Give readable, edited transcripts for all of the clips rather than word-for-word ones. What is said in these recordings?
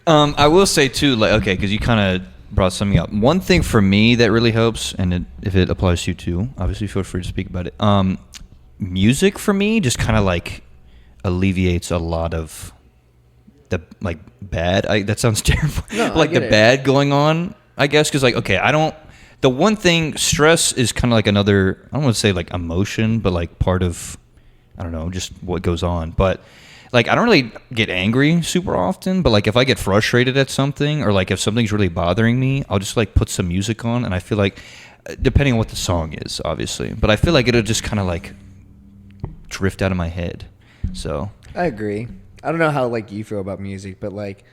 I will say too, like, okay, because you kind of brought something up. One thing for me that really helps, and if it applies to you too, obviously feel free to speak about it. Music for me just kind of like alleviates a lot of the like bad. That sounds terrible. No, like the bad going on, I guess, because like okay, I don't. The one thing, stress is kind of like another. I don't want to say like emotion, but like part of, I don't know, just what goes on. But like I don't really get angry super often, but like if I get frustrated at something or like if something's really bothering me, I'll just like put some music on, and I feel like, depending on what the song is, obviously, but I feel like it'll just kind of like drift out of my head. So I agree. I don't know how like you feel about music, but like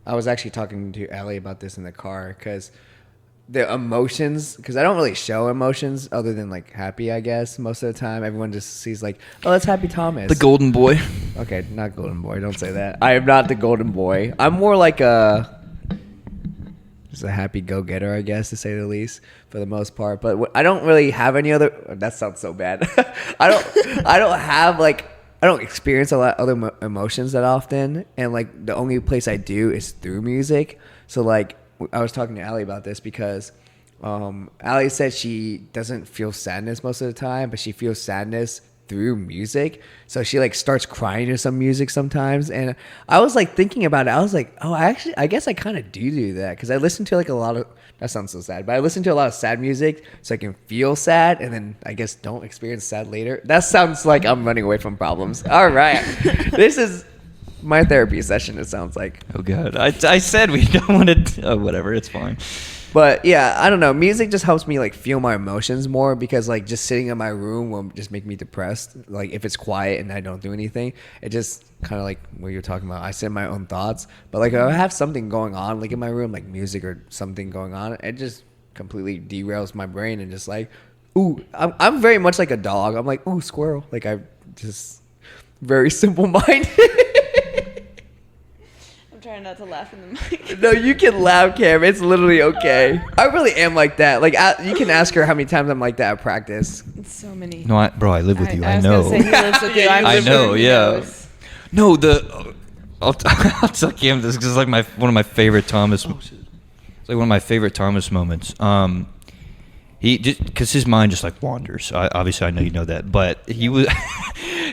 I was actually talking to Allie about this in the car because the emotions, because I don't really show emotions other than like happy, I guess. Most of the time, everyone just sees like, oh, that's Happy Thomas. the golden boy. Okay, not golden boy. Don't say that. I am not the golden boy. I'm more like just a happy go-getter, I guess, to say the least, for the most part. But I don't really have any other. That sounds so bad. I don't have like. I don't experience a lot of other emotions that often, and like the only place I do is through music. So like I was talking to Allie about this because Allie said she doesn't feel sadness most of the time, but she feels sadness through music. So she like starts crying to some music sometimes, and I was like thinking about it. I was like, oh, I guess I kind of do that because I listen to like a lot of. That sounds so sad, but I listen to a lot of sad music so I can feel sad and then I guess don't experience sad later. That sounds like I'm running away from problems. All right. This is my therapy session, it sounds like. Oh, God. I said we don't want to... Oh, whatever. It's fine. But, yeah, I don't know. Music just helps me, like, feel my emotions more because, like, just sitting in my room will just make me depressed. Like, if it's quiet and I don't do anything, it just kind of like what you're talking about. I sit in my own thoughts. But, like, if I have something going on, like, in my room, like music or something going on, it just completely derails my brain and just, like, ooh. I'm very much like a dog. I'm like, ooh, squirrel. Like, I just very simple-minded. Trying not to laugh in the mic. No, you can laugh, Cam. It's literally okay. I really am like that. Like, you can ask her how many times I'm like that at practice. It's so many. No, bro, I live with you. I was know. gonna say he lives with you. I know, sure he yeah. knows. No, I'll tell Cam this because it's like one of my favorite Thomas. It's like one of my favorite Thomas moments. He just because his mind just like wanders. Obviously, I know you know that, but he was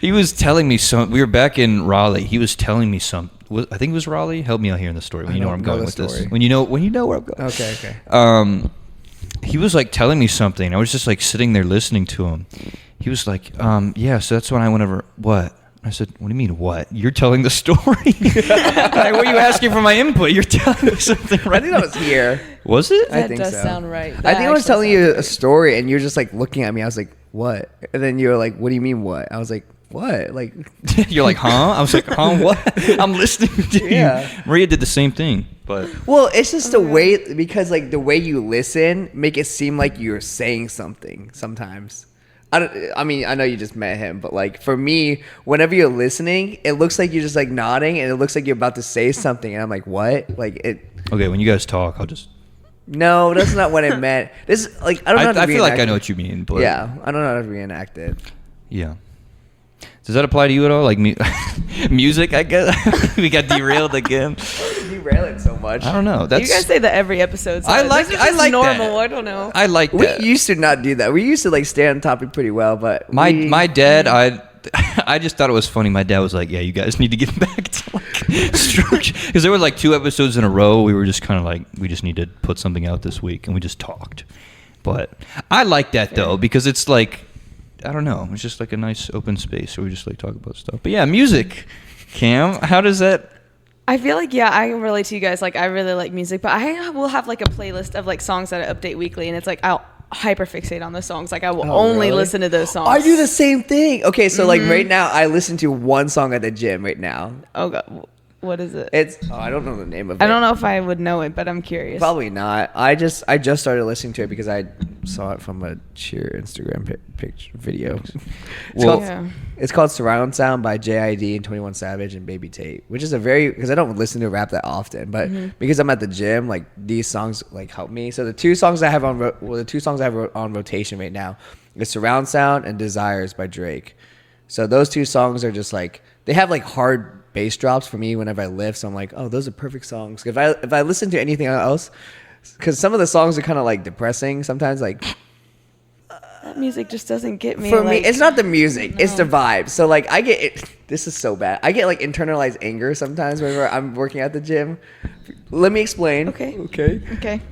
he was telling me some. We were back in Raleigh. He was telling me some. I think it was Raleigh. Help me out here in the story when you know where I'm going with this. When you know where I'm going. Okay. He was like telling me something. I was just like sitting there listening to him. He was like, yeah, so that's when I went over. What? I said, what do you mean, what? You're telling the story. Like, what are you asking for my input? You're telling me something right I think that was here. Was it? I That think does so. sound right. I think I was telling you a story, and you're just like looking at me. I was like, what? And then you were like, what do you mean, what? I was like, what? Like, You're like, huh? I was like, huh? What? I'm listening to you. Maria did the same thing, but well, it's just the way, because like the way you listen make it seem like you're saying something sometimes. I mean, I know you just met him, but like for me, whenever you're listening, it looks like you're just like nodding, and it looks like you're about to say something, and I'm like, what? Like it. okay, when you guys talk, I'll just. No, that's not what it meant. This like I don't know. How to I feel like I reenact know it. what you mean, but Yeah, I don't know how to reenact it. yeah. Does that apply to you at all? Like music, I guess. We got derailed again. Derail it so much. I don't know. You guys say that every episode. So I like normal. that. I don't know. I like We that. used to not do that. We used to like stay on topic pretty well, but My dad, I just thought it was funny. My dad was like, "Yeah, you guys need to get back to like structure," because there were like 2 episodes in a row. We were just kind of like, we just need to put something out this week, and we just talked. But I like that though because it's like, I don't know, it's just like a nice open space where we just like talk about stuff. But yeah, music, Cam, how does that? I feel like, yeah, I can relate to you guys. Like, I really like music, but I will have like a playlist of like songs that I update weekly, and it's like I'll hyperfixate on the songs. Like, I will only listen to those songs. I do the same thing. Okay, so like right now, I listen to one song at the gym right now. Oh God, what is it? It's I don't know the name of it. I don't know if I would know it, but I'm curious. Probably not. I just started listening to it because I saw it from a cheer Instagram picture video. It's called Surround Sound by JID and 21 Savage and Baby Tate, which is because I don't listen to rap that often, but because I'm at the gym, like these songs like help me. So the 2 songs I have on rotation right now is Surround Sound and Desires by Drake. So those 2 songs are just like they have like hard bass drops for me whenever I lift. So I'm like, oh, those are perfect songs. If I listen to anything else, because some of the songs are kind of like depressing sometimes, like. That music just doesn't get me. For me, it's not the music, it's the vibe. So like I get it. This is so bad. I get like internalized anger sometimes whenever I'm working at the gym. Let me explain. Okay.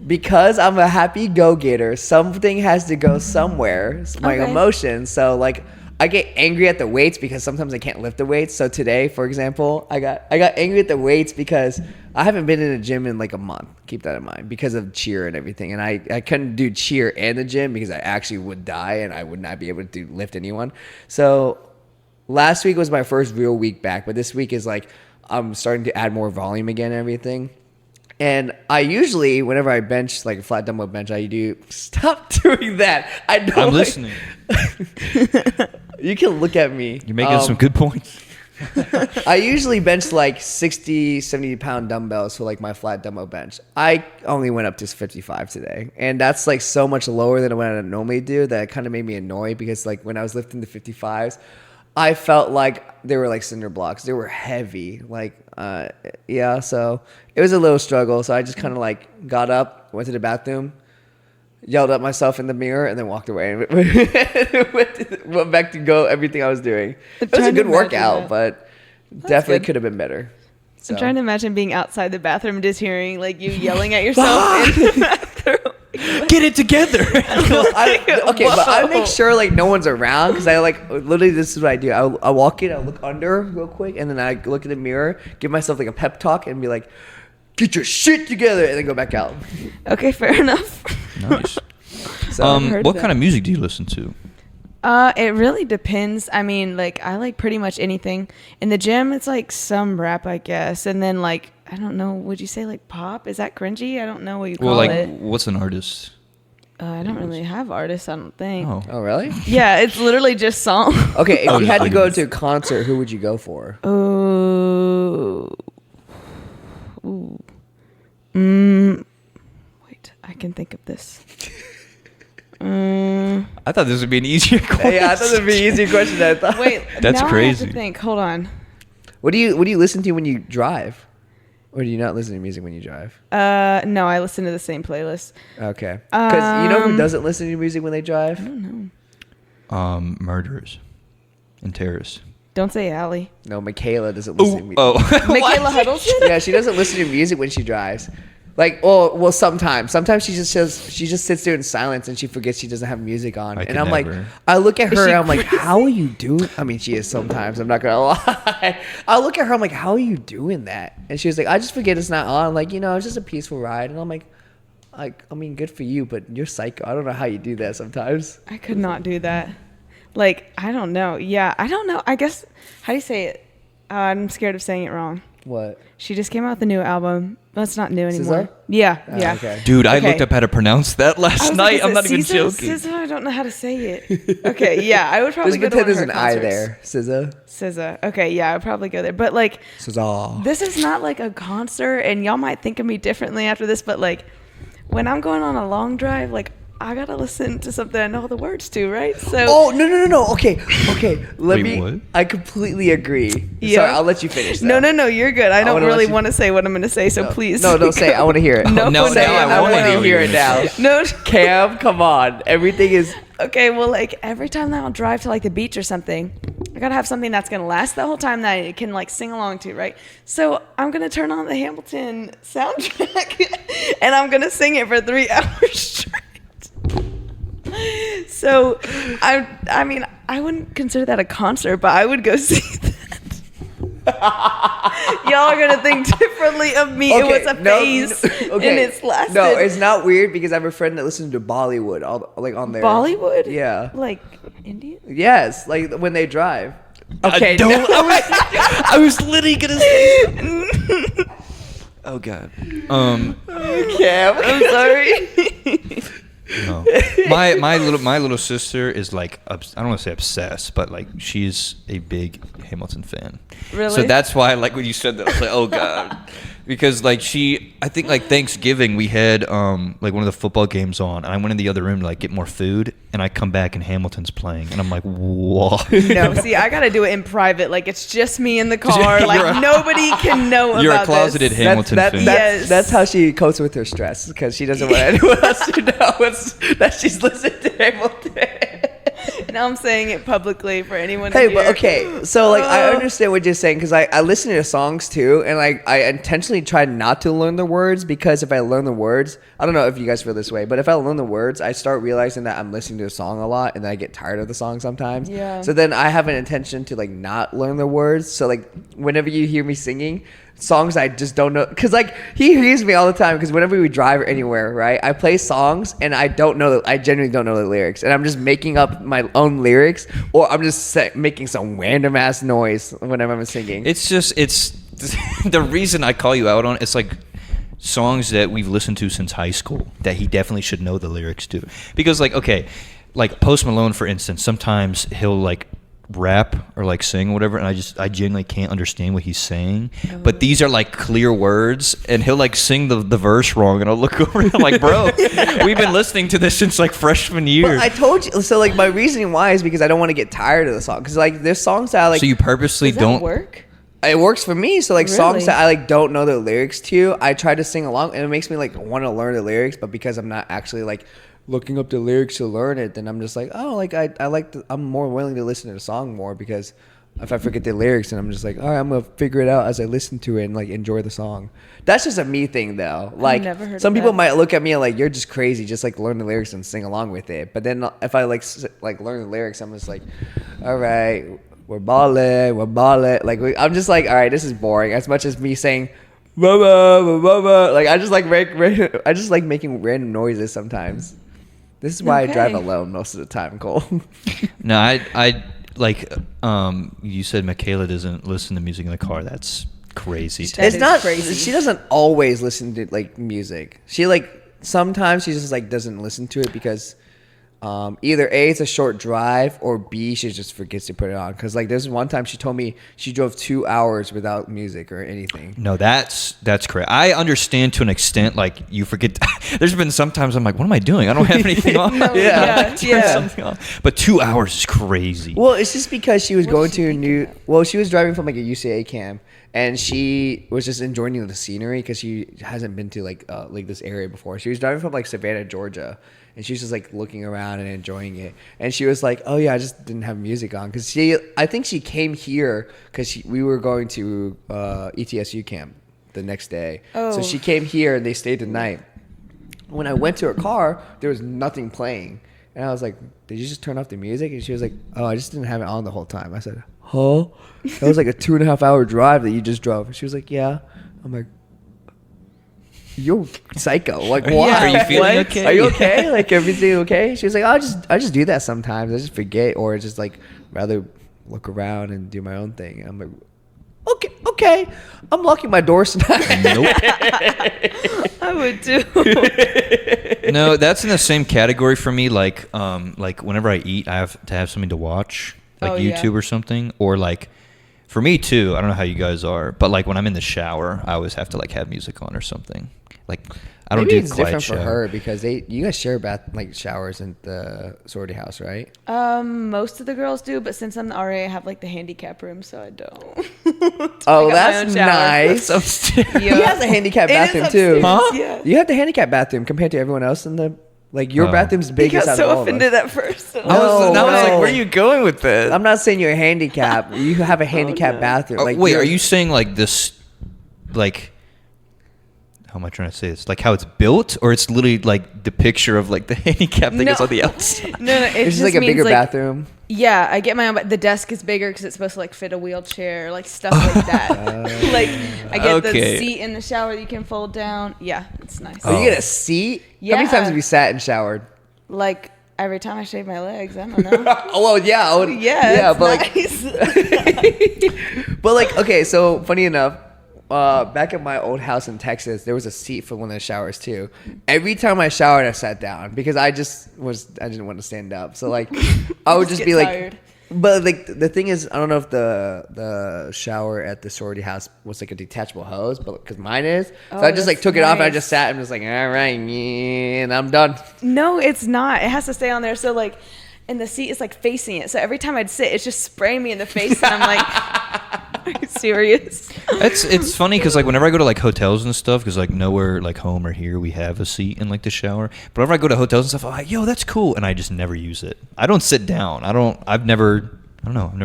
Because I'm a happy go-getter, something has to go somewhere. My emotions. So like I get angry at the weights because sometimes I can't lift the weights. So today, for example, I got angry at the weights because I haven't been in a gym in like a month. Keep that in mind because of cheer and everything. And I couldn't do cheer and the gym because I actually would die and I would not be able to lift anyone. So last week was my first real week back, but this week is like I'm starting to add more volume again and everything. And I usually, whenever I bench, like a flat dumbbell bench, I do stop doing that. I don't. I'm listening. You can look at me. You're making some good points. I usually bench like 60, 70-pound dumbbells for like my flat dumbbell bench. I only went up to 55 today. And that's like so much lower than what I normally do that it kind of made me annoyed because like when I was lifting the 55s, I felt like they were like cinder blocks. They were heavy. Like, so it was a little struggle. So I just kind of like got up, went to the bathroom, yelled at myself in the mirror, and then walked away and went back to go everything I was doing. It was a good workout, but definitely could have been better. So. I'm trying to imagine being outside the bathroom and just hearing like you yelling at yourself in the bathroom. Get it together. But I make sure like no one's around because I like literally this is what I do. I walk in, I look under real quick, and then I look in the mirror, give myself like a pep talk, and be like, "Get your shit together," and then go back out. Okay, fair enough. Nice. So, what kind of music do you listen to? It really depends. I mean, like I like pretty much anything. In the gym, it's like some rap, I guess, and then like I don't know. Would you say like pop? Is that cringy? I don't know what you call it. What's an artist? I don't really have artists. I don't think. Oh, really? Yeah, it's literally just songs. Okay, if you had to go to a concert, who would you go for? Wait, I can think of this. I thought this would be an easier question. Yeah, I thought it would be an easier question. I thought. Wait, That's now crazy. I have to think. Hold on. What do you listen to when you drive? Or do you not listen to music when you drive? No, I listen to the same playlist. Okay. Because you know who doesn't listen to music when they drive? I don't know. Murderers and terrorists. Don't say Allie. No, Michaela doesn't listen to music. Michaela Huddleston? Yeah, she doesn't listen to music when she drives. Like, well, sometimes. Sometimes she just sits there in silence and she forgets she doesn't have music on. And I'm like, I look at her and I'm like, how are you doing? I mean, she is sometimes. I'm not gonna lie. I look at her. I'm like, how are you doing that? And she was like, I just forget it's not on. I'm like, it's just a peaceful ride. And I'm like, I mean, good for you, but you're psycho. I don't know how you do that sometimes. I could not do that. Like, I don't know. Yeah, I don't know. I guess, how do you say it? I'm scared of saying it wrong. What? She just came out with a new album. Well, it's not new anymore. SZA? Yeah. Okay. Dude, I looked up how to pronounce that last night. I'm not even joking. SZA, I don't know how to say it. Okay, yeah, I would probably go to one of her there's an I concerts. there. SZA. Okay, yeah, I'd probably go there. But like, SZA. this is not like a concert, and y'all might think of me differently after this, but like, when I'm going on a long drive, like, I gotta listen to something I know the words to, right? So. Oh no. Okay. What? I completely agree. Yeah. Sorry, I'll let you finish. Though. No, you're good. I don't really you... want to say what I'm gonna say, so please. No, don't say it. I want to hear it. No, I want to hear it now. No, Cam, come on. Everything is okay. Well, like every time that I'll drive to like the beach or something, I gotta have something that's gonna last the whole time that I can like sing along to, right? So I'm gonna turn on the Hamilton soundtrack and I'm gonna sing it for 3 hours straight. So, I mean, I wouldn't consider that a concert, but I would go see that. Y'all are gonna think differently of me. Okay, it was a phase, and it's lasted. No, it's not weird because I have a friend that listens to Bollywood, like on there. Bollywood? Yeah. Like Indian? Yes, like when they drive. Okay, I was literally gonna say. Oh God. Cam, I'm sorry. No. My little sister is like, I don't want to say obsessed, but like she's a big Hamilton fan. Really? So that's why, like when you said that, I was like, oh God. Because like I think like Thanksgiving we had like one of the football games on, and I went in the other room to like get more food, and I come back and Hamilton's playing, and I'm like, whoa. No, see, I gotta do it in private. Like it's just me in the car. Like nobody can know about this. You're a closeted Hamilton fan. Yes. That's how she copes with her stress, because she doesn't want anyone else to know that she's listening to Hamilton. Now I'm saying it publicly for anyone. Hey, to but hear. okay, so like I understand what you're saying, because I listen to songs too, and like I intentionally try not to learn the words, because if I learn the words, I don't know if you guys feel this way, but if I learn the words, I start realizing that I'm listening to a song a lot, and then I get tired of the song sometimes. Yeah. So then I have an intention to like not learn the words. So like whenever you hear me singing songs I just don't know, because like he hears me all the time, because whenever we drive anywhere, right, I play songs and I genuinely don't know the lyrics, and I'm just making up my own lyrics, or I'm just making some random ass noise whenever I'm singing. It's the reason I call you out on it's like songs that we've listened to since high school that he definitely should know the lyrics to, because like okay, like Post Malone for instance, sometimes he'll like rap or like sing or whatever, and I genuinely can't understand what he's saying. But these are like clear words, and he'll like sing the verse wrong, and I'll look over and I'm like, bro, we've been listening to this since like freshman year. But I told you so. Like my reasoning why is because I don't want to get tired of the song, because like there's songs that I like. So you purposely Does that don't work? It works for me. So like songs Really? that I like don't know the lyrics to, I try to sing along, and it makes me like want to learn the lyrics. But because I'm not actually like looking up the lyrics to learn it, then I'm just like, oh, like I'm more willing to listen to the song more, because if I forget the lyrics, then I'm just like, all right, I'm gonna figure it out as I listen to it and like enjoy the song. That's just a me thing though. Like never heard some of people that. might look at me and like, you're just crazy, just like learn the lyrics and sing along with it. But then if I like learn the lyrics, I'm just like, all right, we're balling. Like I'm just like, all right, this is boring. As much as me saying, like I just like making random noises sometimes. This is why I drive Okay. alone most of the time, Cole. No, I like you said Michaela doesn't listen to music in the car. That's crazy. That It's is not crazy. She doesn't always listen to like music. She like sometimes she just like doesn't listen to it because either A, it's a short drive, or B, she just forgets to put it on. Because like there's one time she told me she drove 2 hours without music or anything. No, that's correct. I understand to an extent. Like you forget. There's been sometimes I'm like, what am I doing? I don't have anything on. No, Yeah. Turn something on. But 2 hours is crazy. Well, it's just because she was What going was she to a thinking new. about? Well, she was driving from like a UCA camp, and she was just enjoying the scenery because she hasn't been to like this area before. She was driving from like Savannah, Georgia, and she was just like looking around and enjoying it. And she was like, "Oh yeah, I just didn't have music on," because I think she came here because we were going to ETSU camp the next day. So Oh. she came here and they stayed the night. When I went to her car, there was nothing playing. And I was like, did you just turn off the music? And she was like, oh, I just didn't have it on the whole time. I said, huh? That was like a 2.5 hour drive that you just drove. And she was like, yeah. I'm like, you're psycho. Like, why? Yeah. Are you feeling What? okay? Are you okay? Like, everything okay? She was like, I just do that sometimes. I just forget, or just like rather look around and do my own thing. I'm like, okay. I'm locking my doors tonight. Nope. I would too. No, that's in the same category for me. Like whenever I eat, I have to have something to watch, like Oh, yeah. YouTube or something, or like for me too. I don't know how you guys are, but like when I'm in the shower, I always have to like have music on or something. Like I don't Maybe do it's quiet different shower. for her because you guys share showers in the sorority house, right? Most of the girls do, but since I'm the RA, I have like the handicap room, so I don't. Oh, I got my that's own shower. nice. So stupid. Yeah. He has a handicap It is bathroom too. upstairs, Huh? Yeah. You have the handicap bathroom compared to everyone else in the your Oh. bathroom's He biggest got out of so all offended of us. at first. I was like, where are you going with this? I'm not saying you're handicapped. You have a handicapped no. bathroom. Oh, Like, wait, you're- are you saying like this, like, how am I trying to say this? Like how it's built, or it's literally like the picture of like the handicap thing is on the outside? No, it It's just just like a means, bigger like, bathroom. Yeah, I get my own. The desk is bigger because it's supposed to like fit a wheelchair, like stuff like that. Like I get Okay. the seat in the shower that you can fold down. Yeah, it's nice. Oh, you get a seat? How many Yeah. times have you sat and showered? Like every time I shave my legs, I don't know. Oh, well, yeah. Yeah, it's but nice. but like, okay, so funny enough, back at my old house in Texas, there was a seat for one of the showers too. Every time I showered, I sat down because I didn't want to stand up. So like, I would just get be like, tired. But like the thing is, I don't know if the shower at the sorority house was like a detachable hose, but because mine is, so Oh, I just like that's took it off and I nice. just sat and was like, all right, yeah, and I'm done. No, it's not. It has to stay on there. So like, and the seat is like facing it. So every time I'd sit, it's just spraying me in the face, and I'm like, are you serious? It's funny because like whenever I go to like hotels and stuff, because like nowhere like home or here we have a seat in like the shower. But whenever I go to hotels and stuff, I'm like, yo, that's cool, and I just never use it. I don't sit down. I don't know. I've never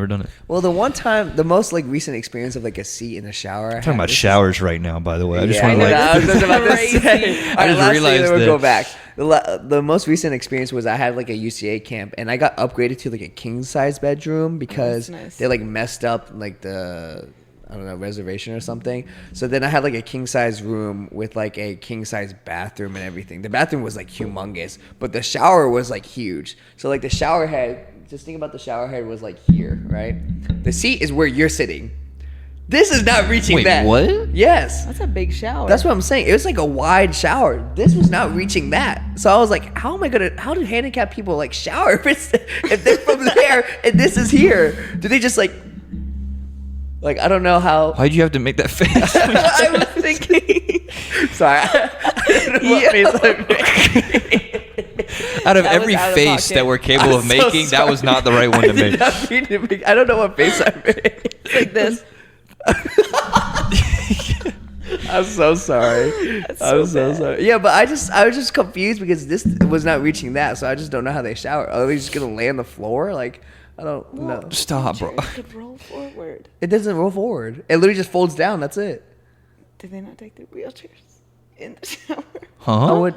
done it. Well, the one time, the most like recent experience of like a seat in a shower. I'm talking about showers right now, by the way. I just Yeah, want to I know, I was like. just about to Crazy. say. All I right, just last thing, realized then we'll that- go back. The most recent experience was I had like a UCA camp, and I got upgraded to like a king size bedroom because nice. they like messed up like the, I don't know, reservation or something. So then I had like a king size room with like a king size bathroom and everything. The bathroom was like humongous, but the shower was like huge. So like the shower head, just think about the shower head was like here, right? The seat is where you're sitting. This is not reaching Wait, that. what? Yes. That's a big shower. That's what I'm saying. It was like a wide shower. This was not reaching that. So I was like, how do handicapped people like shower if they're from there and this is here? Do they just like I don't know how. Why'd you have to make that face? I was thinking. Sorry. I don't know what face I made. Out of That was every out of face pocket. that we're capable I'm of so making, that was sorry. not the right one I to did make. not mean to make. I don't know what face I made. like this. I'm so sorry. That's I'm so so bad. sorry. Yeah, but I was just confused because this was not reaching that, so I just don't know how they shower. Are they just gonna lay on the floor? Like, I don't know. Stop, bro. Chairs could roll forward. It doesn't roll forward. It literally just folds down. That's it. Did they not take their wheelchairs in the shower? Huh? I would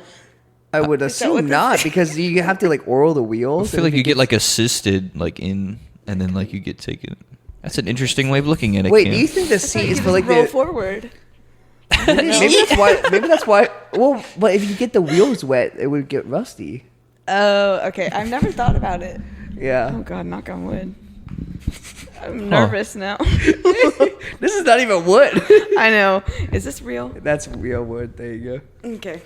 that what assume they not say? because you have to like oil the I wheels. feel like you get like assisted like in, and then like you get taken. That's an interesting way of looking at it. Wait, Cam. do you think the seat is You for like just roll the? forward. Maybe that's why. Maybe that's why. Well, but if you get the wheels wet, it would get rusty. Oh, okay. I've never thought about it. Yeah. Oh God, knock on wood. I'm nervous now. This is not even wood. I know. Is this real? That's real wood. There you go. Okay.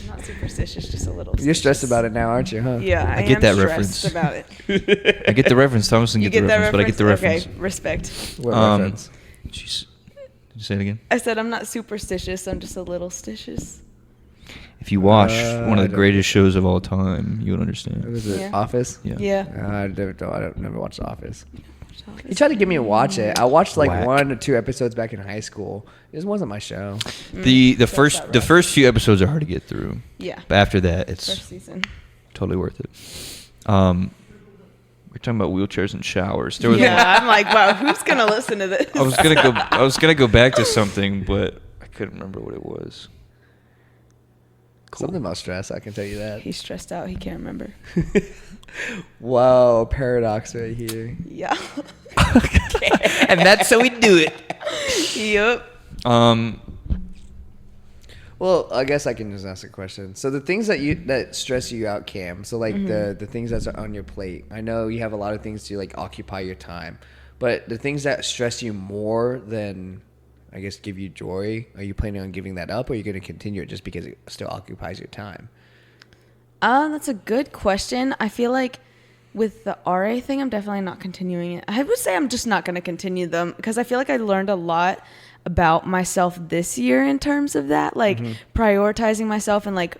I'm not superstitious, just a little. You're stressed about it now, aren't you? Huh? Yeah, I get am that stressed reference. about it. I get the reference. Thomas doesn't You get the get that reference, but I get the reference. Okay, respect. What Um, reference? Jeez. Did you say it again? I said I'm not superstitious. I'm just a little stitious. If you watch one I of the don't- great's shows of all time, you would It understand. was it Yeah. Office. Yeah. Yeah. I never watched The Office. You tried to get me to watch it. I watched like Whack. 1 or 2 episodes back in high school. It just wasn't my show. The That's first about the right. first few episodes are hard to get through, Yeah. but after that, it's First season. totally worth it. We're talking about wheelchairs and showers. There was Yeah, I'm like, wow, who's gonna listen to this? I was gonna go back to something, but I couldn't remember what it was. Something about stress, I can tell you that. He's stressed out. He can't remember. Whoa, paradox right here. Yeah. And that's how we do it. Yep. Well, I guess I can just ask a question. So the things that stress you out, Cam. So like the things that are on your plate. I know you have a lot of things to like occupy your time, but the things that stress you more than, I guess, give you joy. Are you planning on giving that up, or are you going to continue it just because it still occupies your time? That's a good question. I feel like with the RA thing, I'm definitely not continuing it. I would say I'm just not going to continue them because I feel like I learned a lot about myself this year in terms of that, like prioritizing myself and like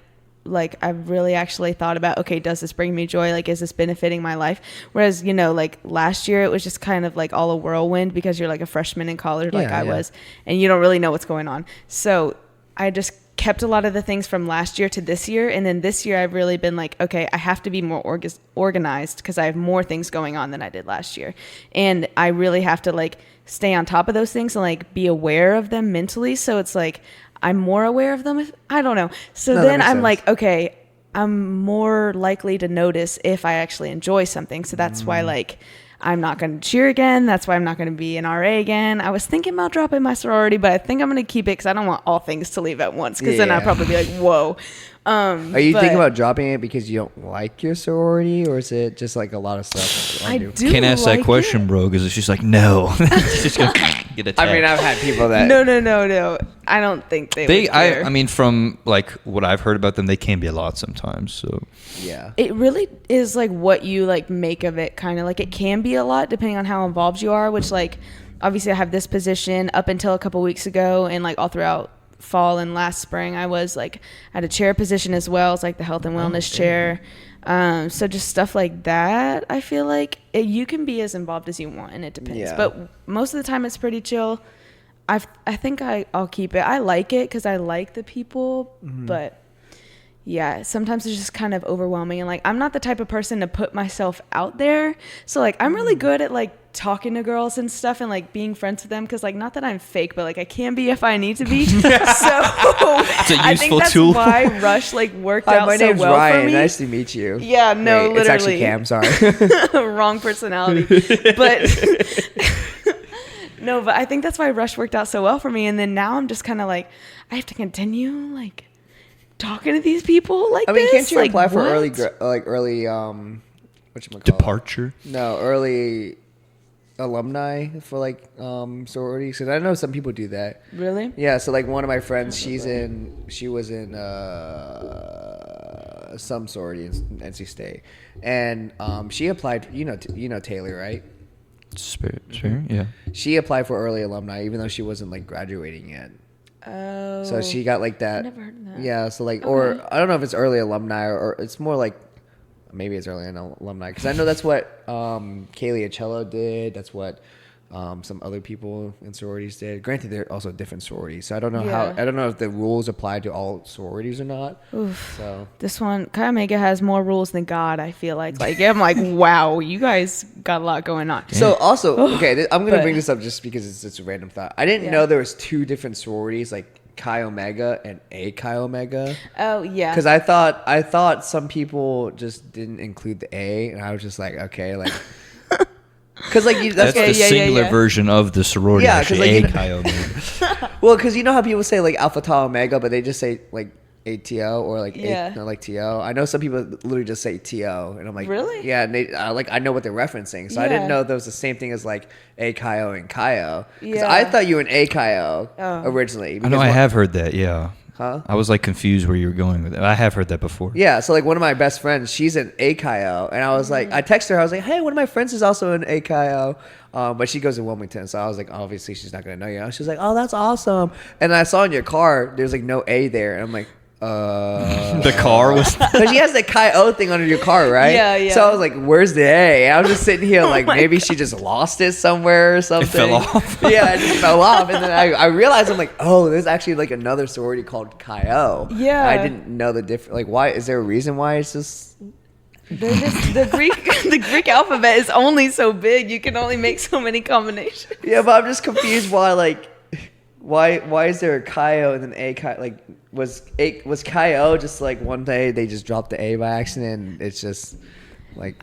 I've really actually thought about, okay, does this bring me joy? Like, is this benefiting my life? Whereas, you know, like last year it was just kind of like all a whirlwind because you're like a freshman in college, like Yeah, I yeah. was, and you don't really know what's going on. So I just kept a lot of the things from last year to this year. And then this year I've really been like, okay, I have to be more organized because I have more things going on than I did last year. And I really have to like stay on top of those things and like be aware of them mentally. So it's like, I'm more aware of them. I don't know. So No, that then makes I'm sense. like, okay, I'm more likely to notice if I actually enjoy something. So that's why like I'm not going to cheer again. That's why I'm not going to be an RA again. I was thinking about dropping my sorority, but I think I'm going to keep it because I don't want all things to leave at once because then I'll Yeah. probably be like, whoa. Are you but thinking about dropping it because you don't like your sorority, or is it just like a lot of stuff on I you? do Can't ask that like question, it. bro, because it's just like no. It's just gonna- Get attacked. I mean, I've had people that. No. I don't think they would care. I mean, from like what I've heard about them, they can be a lot sometimes. So Yeah. It really is like what you like make of it, kind of like it can be a lot depending on how involved you are, which like obviously I have this position up until a couple weeks ago, and like all throughout fall and last spring I was like at a chair position as well as like the health and wellness chair. So just stuff like that, I feel like you can be as involved as you want, and it depends. Yeah. But most of the time it's pretty chill. I think I'll keep it. I like it because I like the people, but yeah, sometimes it's just kind of overwhelming. And like, I'm not the type of person to put myself out there. So like, I'm really good at like talking to girls and stuff and like being friends with them. Cause like, not that I'm fake, but like I can be if I need to be. So I think that's tool. why Rush like worked Hi, out my so name's well Ryan. for me. Nice to meet you. Yeah, no, Wait, it's actually literally. Cam. Sorry. Wrong personality. But no, but I think that's why Rush worked out so well for me. And then now I'm just kind of like, I have to continue like talking to these people like I mean, this? can't you like, apply for what? early whatchamacallit? departure. No, early alumni for like sororities. Because I know some people do that. Really? Yeah, so like one of my friends, she was in some sorority in NC State, and she applied. You know Taylor, right? Spirit, yeah. She applied for early alumni, even though she wasn't like graduating yet. Oh. So she got like that. I never heard of that. Yeah, so like, Okay. or I don't know if it's early alumni or it's more like maybe it's early alumni, because I know that's what Kaylee Acello did. That's what some other people in sororities did. Granted, they're also different sororities, so I don't know Yeah. I don't know if the rules apply to all sororities or not. Oof. So This one, Chi Omega has more rules than God, I feel like. Like, I'm like, wow, you guys got a lot going on. So also, okay, I'm gonna But- bring this up just because it's a random thought. I didn't Yeah. know there was two different sororities, like Chi Omega and A Chi Omega. Oh, yeah. Because I thought some people just didn't include the A, and I was just like, okay, like, because like That's Okay, the yeah, singular yeah. version of the sorority. Yeah, 'cause, actually, like, A Chi Omega. well, because you know how people say like Alpha Tau Omega, but they just say like ATO or like Yeah. like TO. I know some people literally just say TO, and I'm like, Really? Yeah, and they like I know what they're referencing, so I Yeah. didn't know there was the same thing as like A Chi O and Chi O. Because Yeah. I thought you were an A Chi O Oh. originally. I know. because I what- have heard that. Yeah. Huh? I was like confused where you were going with it. I have heard that before. Yeah, so like one of my best friends, she's an AKIO, and I was like, I texted her, I was like, hey, one of my friends is also an AKIO, but she goes to Wilmington, so I was like, obviously she's not gonna know you. She was like, oh, that's awesome, and I saw in your car, there's like no A there, and I'm like, The car was. because she has the Chi-O thing under your car, right? Yeah, yeah. So I was like, where's the A? And I was just sitting here like, my maybe she just lost it somewhere or something. fell off. Yeah, it just fell off, and then I realized I'm like, oh, there's actually like another sorority called Chi-O. Yeah. I didn't know the difference. Like, why is there a reason why it's just? They're just, the Greek alphabet is only so big. You can only make so many combinations. Yeah, but I'm just confused why why is there a Chi-O and then A Chi? Like, was Chi-O just like one day they just dropped the A by accident? And it's just like.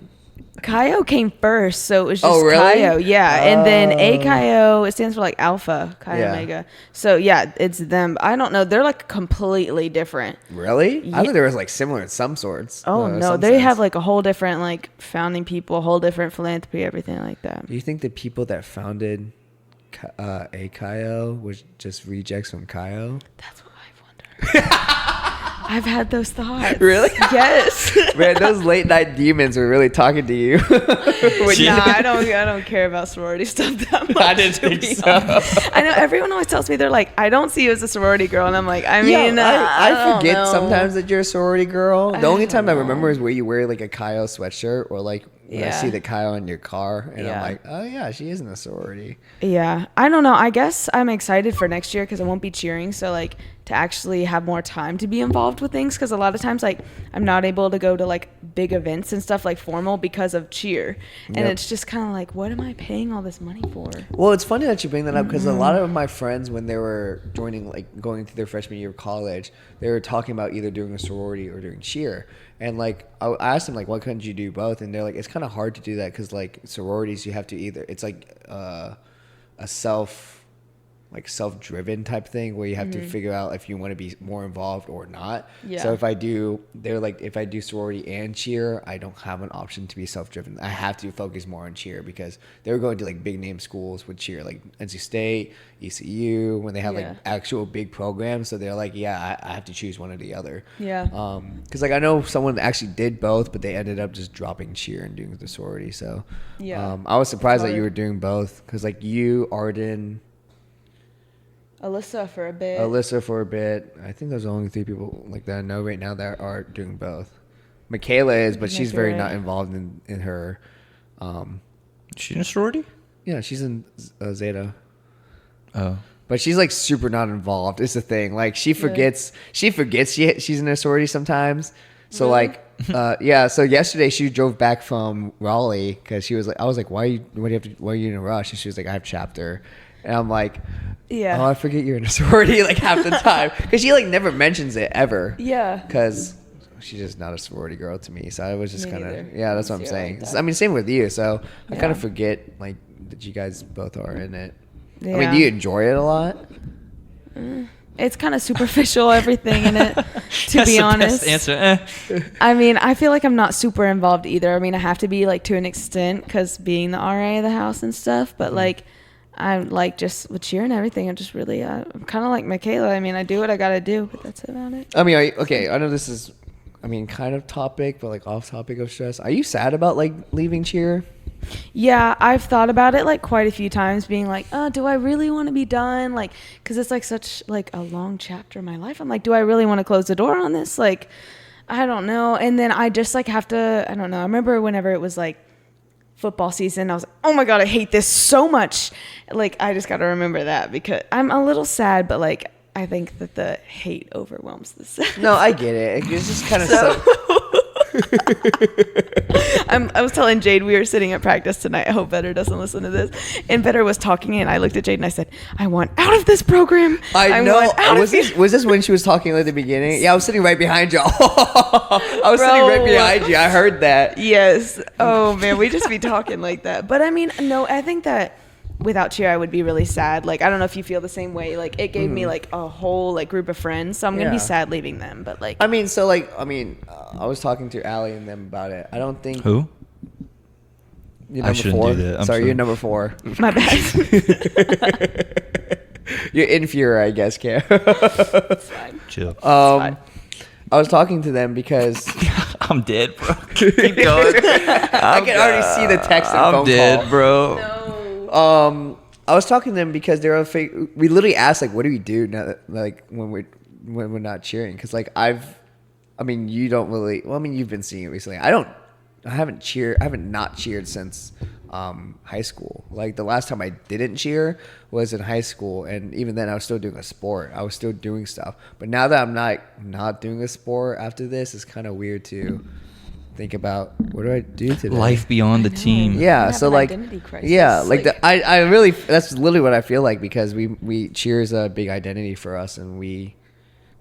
Chi-O came first, so it was just Oh, really? Chi-O, yeah. And then Oh. Chi-O, it stands for like Alpha, Chi Yeah. Omega. So yeah, it's them. I don't know. They're like completely different. Really? I Ye- thought there was like similar in some sorts. Oh no, some they sense. have like a whole different like founding people, a whole different philanthropy, everything like that. Do you think the people that founded AKIO was just rejects from KIO? That's what I wonder. I've had those thoughts. Really? Yes. Man, those late night demons were really talking to you. When you- Nah, I don't care about sorority stuff that much. I didn't to think be so. honest. I know everyone always tells me they're like, I don't see you as a sorority girl, and I'm like, I Yeah, mean, I don't forget know. sometimes that you're a sorority girl. The only time I don't remember know. is where you wear like a KIO sweatshirt or like when I Yeah. see the KIO in your car and I'm Yeah. like, oh yeah, she is in a sorority. Yeah, I don't know. I guess I'm excited for next year because I won't be cheering. So like to actually have more time to be involved with things, because a lot of times like I'm not able to go to like big events and stuff like formal because of cheer, and Yep. it's just kind of like, what am I paying all this money for? Well, it's funny that you bring that up because a Mm-hmm. lot of my friends, when they were joining, like going through their freshman year of college, they were talking about either doing a sorority or doing cheer. And like, I asked them, like, why couldn't you do both? And they're like, it's kind of hard to do that because like sororities, you have to either, it's like a self like self-driven type thing where you have to figure out if you want to be more involved or not. Yeah. So if I do sorority and cheer, I don't have an option to be self-driven. I have to focus more on cheer because they were going to like big name schools with cheer, like NC State, ECU, when they have like actual big programs. So they're like, I have to choose one or the other. Yeah. Because like I know someone actually did both, but they ended up just dropping cheer and doing the sorority. So I was surprised that you were doing both because like you, Arden, Alyssa for a bit. I think those are only 3 people like that I know right now that are doing both. Michaela is, but she's very not involved in her. She in a sorority? Yeah, she's in Zeta. Oh. But she's like super not involved. It's the thing. Like she forgets she's in a sorority sometimes. So like so yesterday she drove back from Raleigh because she was like, I was like, why are you in a rush? And she was like, I have chapter. And I'm like, oh, I forget you're in a sorority like half the time because she like never mentions it ever. Yeah. Because she's just not a sorority girl to me. So I was just kind of that's what I'm saying. Like I mean, same with you. So I kind of forget like that you guys both are in it. Yeah. I mean, do you enjoy it a lot? It's kind of superficial, everything in it, to be honest. That's the best answer. I mean, I feel like I'm not super involved either. I mean, I have to be like to an extent because being the RA of the house and stuff, but like I'm like just with cheer and everything. I'm just really, I'm kind of like Michaela. I mean, I do what I got to do, but that's about it. I mean, I know this is, kind of topic, but like off topic of stress. Are you sad about like leaving cheer? Yeah, I've thought about it like quite a few times, being like, oh, do I really want to be done? Like, because it's like such like a long chapter in my life. I'm like, do I really want to close the door on this? Like, I don't know. And then I just like have to, I don't know. I remember whenever it was like football season, I was like, oh my God, I hate this so much. Like, I just got to remember that because I'm a little sad, but like, I think that the hate overwhelms the sad. No, I get it. It's just kind of so. I was telling Jade we were sitting at practice tonight. I hope Better doesn't listen to this. And Better was talking, and I looked at Jade and I said, "I want out of this program." I know. Was this when she was talking at the beginning? Yeah, I was sitting right behind y'all. Sitting right behind you. I heard that. Yes. Oh man, we just be talking like that. But I mean, no, I think that without cheer, I would be really sad. Like, I don't know if you feel the same way. Like, it gave me like a whole like group of friends, so I'm gonna be sad leaving them. But like, I was talking to Allie and them about it. I don't think Who? You're I number shouldn't 4. do that. Sorry, you're number 4. my bad. You're inferior, I guess, Cam. It's fine. Chill. It's fine. I was talking to them because I'm dead, bro. Keep going. I can already see the text and I'm phone dead, call. bro. No. I was talking to them because they're fake. We literally asked like, what do we do now that, like when we're not cheering? Because like you don't really. Well, I mean, you've been seeing it recently. I haven't not cheered since high school. Like the last time I didn't cheer was in high school, and even then I was still doing a sport. I was still doing stuff. But now that I'm not doing a sport after this, it's kind of weird to think about what do I do today. Life beyond the team. Yeah, so like identity crisis. yeah, like I really that's literally what I feel like because we cheer is a big identity for us and we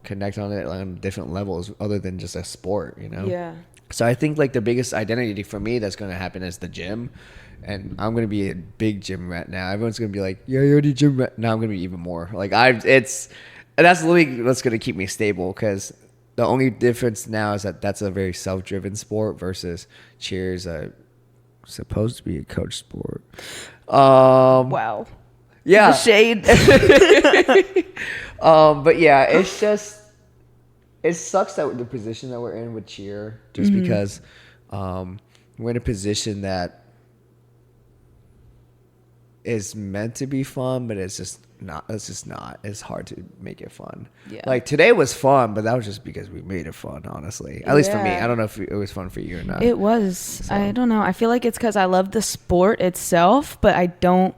connect on it on different levels other than just a sport, you know. Yeah. So I think like the biggest identity for me that's going to happen is the gym. And I'm going to be a big gym rat now. Everyone's going to be like, yeah, you're already gym rat. Now I'm going to be even more. Like that's literally what's going to keep me stable because the only difference now is that that's a very self-driven sport versus cheer is supposed to be a coach sport. Wow. Yeah. The shade. But yeah, it's just it sucks that the position that we're in with cheer just because we're in a position that is meant to be fun, but it's just not. It's hard to make it fun. Yeah. Like today was fun, but that was just because we made it fun, honestly. At least for me. I don't know if it was fun for you or not. It was. So. I don't know. I feel like it's because I love the sport itself, but I don't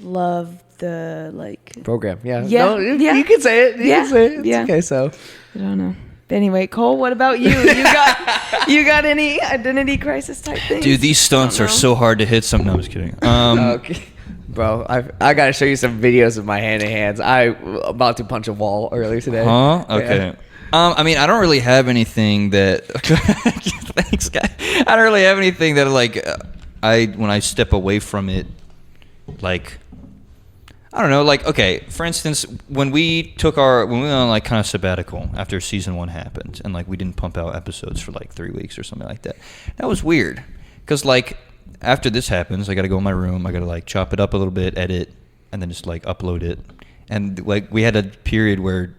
love the like program. Yeah. Yeah. No, you can say it. You can say it. It's okay. So I don't know. But anyway, Cole, what about you? You got any identity crisis type things? Dude, these stunts are so hard to hit. No, I'm just kidding. Okay. Bro, I got to show you some videos of my hand-in-hands. I about to punch a wall earlier today. Huh? Okay. Yeah. I mean, I don't really have anything that. Thanks, guy. I don't really have anything that like when I step away from it, like I don't know, like, okay, for instance, when we went on like kind of sabbatical after season 1 happened, and like we didn't pump out episodes for like 3 weeks or something like that. That was weird, because like after this happens, I got to go in my room, I got to like chop it up a little bit, edit, and then just like upload it. And like we had a period where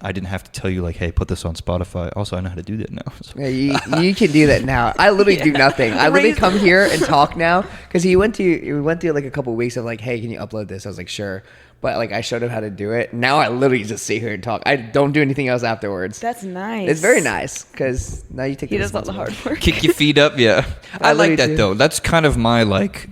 I didn't have to tell you like, hey, put this on Spotify. Also, I know how to do that now. So. Yeah, you can do that now. I literally do nothing. I literally come here and talk now because we went through like a couple of weeks of like, hey, can you upload this? I was like, sure. But like I showed him how to do it. Now I literally just sit here and talk. I don't do anything else afterwards. That's nice. It's very nice because now you take. He does all the hard work. Kick your feet up, yeah. I like that do. though. That's kind of my like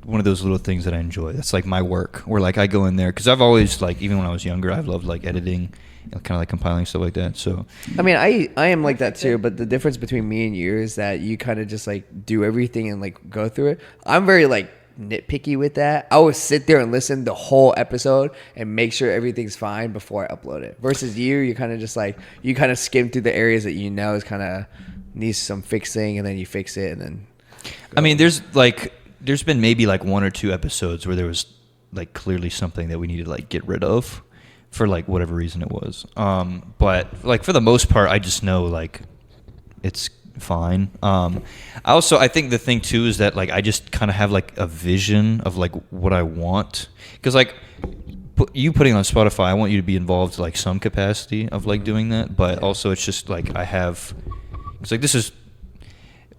one of those little things that I enjoy. That's like my work where like I go in there because I've always like even when I was younger I've loved like editing. Kind of like compiling stuff like that. So I mean, I am like that too, but the difference between me and you is that you kind of just like do everything and like go through it. I'm very like nitpicky with that. I would sit there and listen the whole episode and make sure everything's fine before I upload it. Versus you kind of just like you kind of skim through the areas that you know is kind of needs some fixing, and then you fix it, and then I mean, there's been maybe like 1 or 2 episodes where there was like clearly something that we needed to like get rid of for like whatever reason it was. But like for the most part, I just know like it's fine. I think the thing too is that like I just kind of have like a vision of like what I want, because like you putting on Spotify, I want you to be involved to like some capacity of like doing that, but also it's just like it's like this is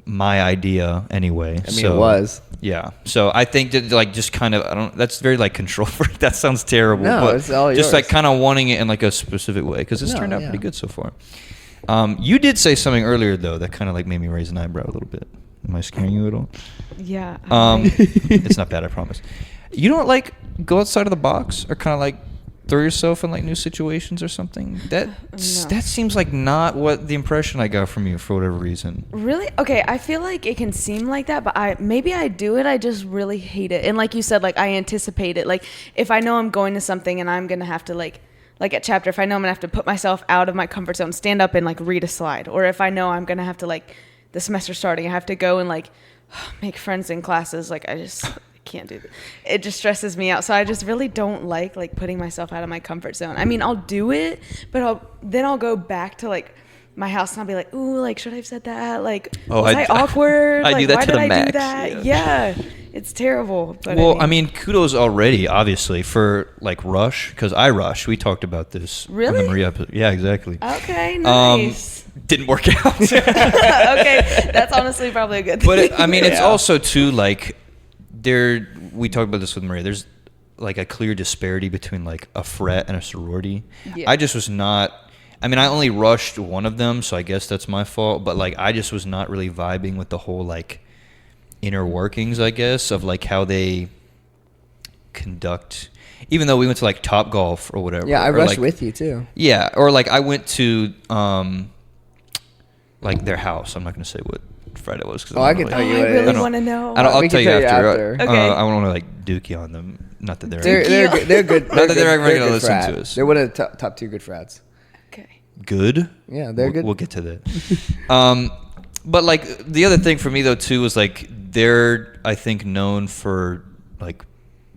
my idea anyway. I mean, it was. Yeah. So I think that like just kind of that's very like control freak. That sounds terrible. No, but it's all just yours. like kind of wanting it in like a specific way, because it's turned out pretty good so far. You did say something earlier though that kind of like made me raise an eyebrow a little bit. Am I scaring you at all? Yeah. It's not bad, I promise. You don't like go outside of the box or kind of like throw yourself in like new situations or something? That seems like not what the impression I got from you for whatever reason. Really? Okay, I feel like it can seem like that, but maybe I do it. I just really hate it. And like you said, like I anticipate it. Like if I know I'm going to something and I'm gonna have to like at chapter, if I know I'm gonna have to put myself out of my comfort zone, stand up and like read a slide, or if I know I'm gonna have to like the semester starting, I have to go and like make friends in classes. Like I just can't do that. It just stresses me out. So I just really don't like putting myself out of my comfort zone. I mean, I'll do it, but I'll go back to like my house and I'll be like, ooh, like should I have said that? Like was I awkward? I like do that why to did the I max. do that? Yeah. It's terrible. But well, I mean, kudos already, obviously, for like Rush, because I rush. We talked about this in Really? the Maria episode. Yeah, exactly. Okay, nice. Didn't work out. Okay, that's honestly probably a good thing. But I mean, it's also too like we talked about this with Maria. There's like a clear disparity between like a frat and a sorority. Yeah. I just was not. I mean, I only rushed one of them, so I guess that's my fault. But like, I just was not really vibing with the whole like inner workings, I guess, of like how they conduct. Even though we went to like Top Golf or whatever. Yeah, I or rushed like, with you too. Yeah, or like I went to like their house. I'm not going to say what frat it was. I can tell you I what it really is. want to know. I'll tell you after. Okay. I don't want to like dookie on them. Not that they're They're good. Not that they're ever they're going to good listen frat. to us. They're one of the top 2 good frats. Okay. Good. Yeah, they're good. We'll get to that. But like the other thing for me though too was like they're I think known for like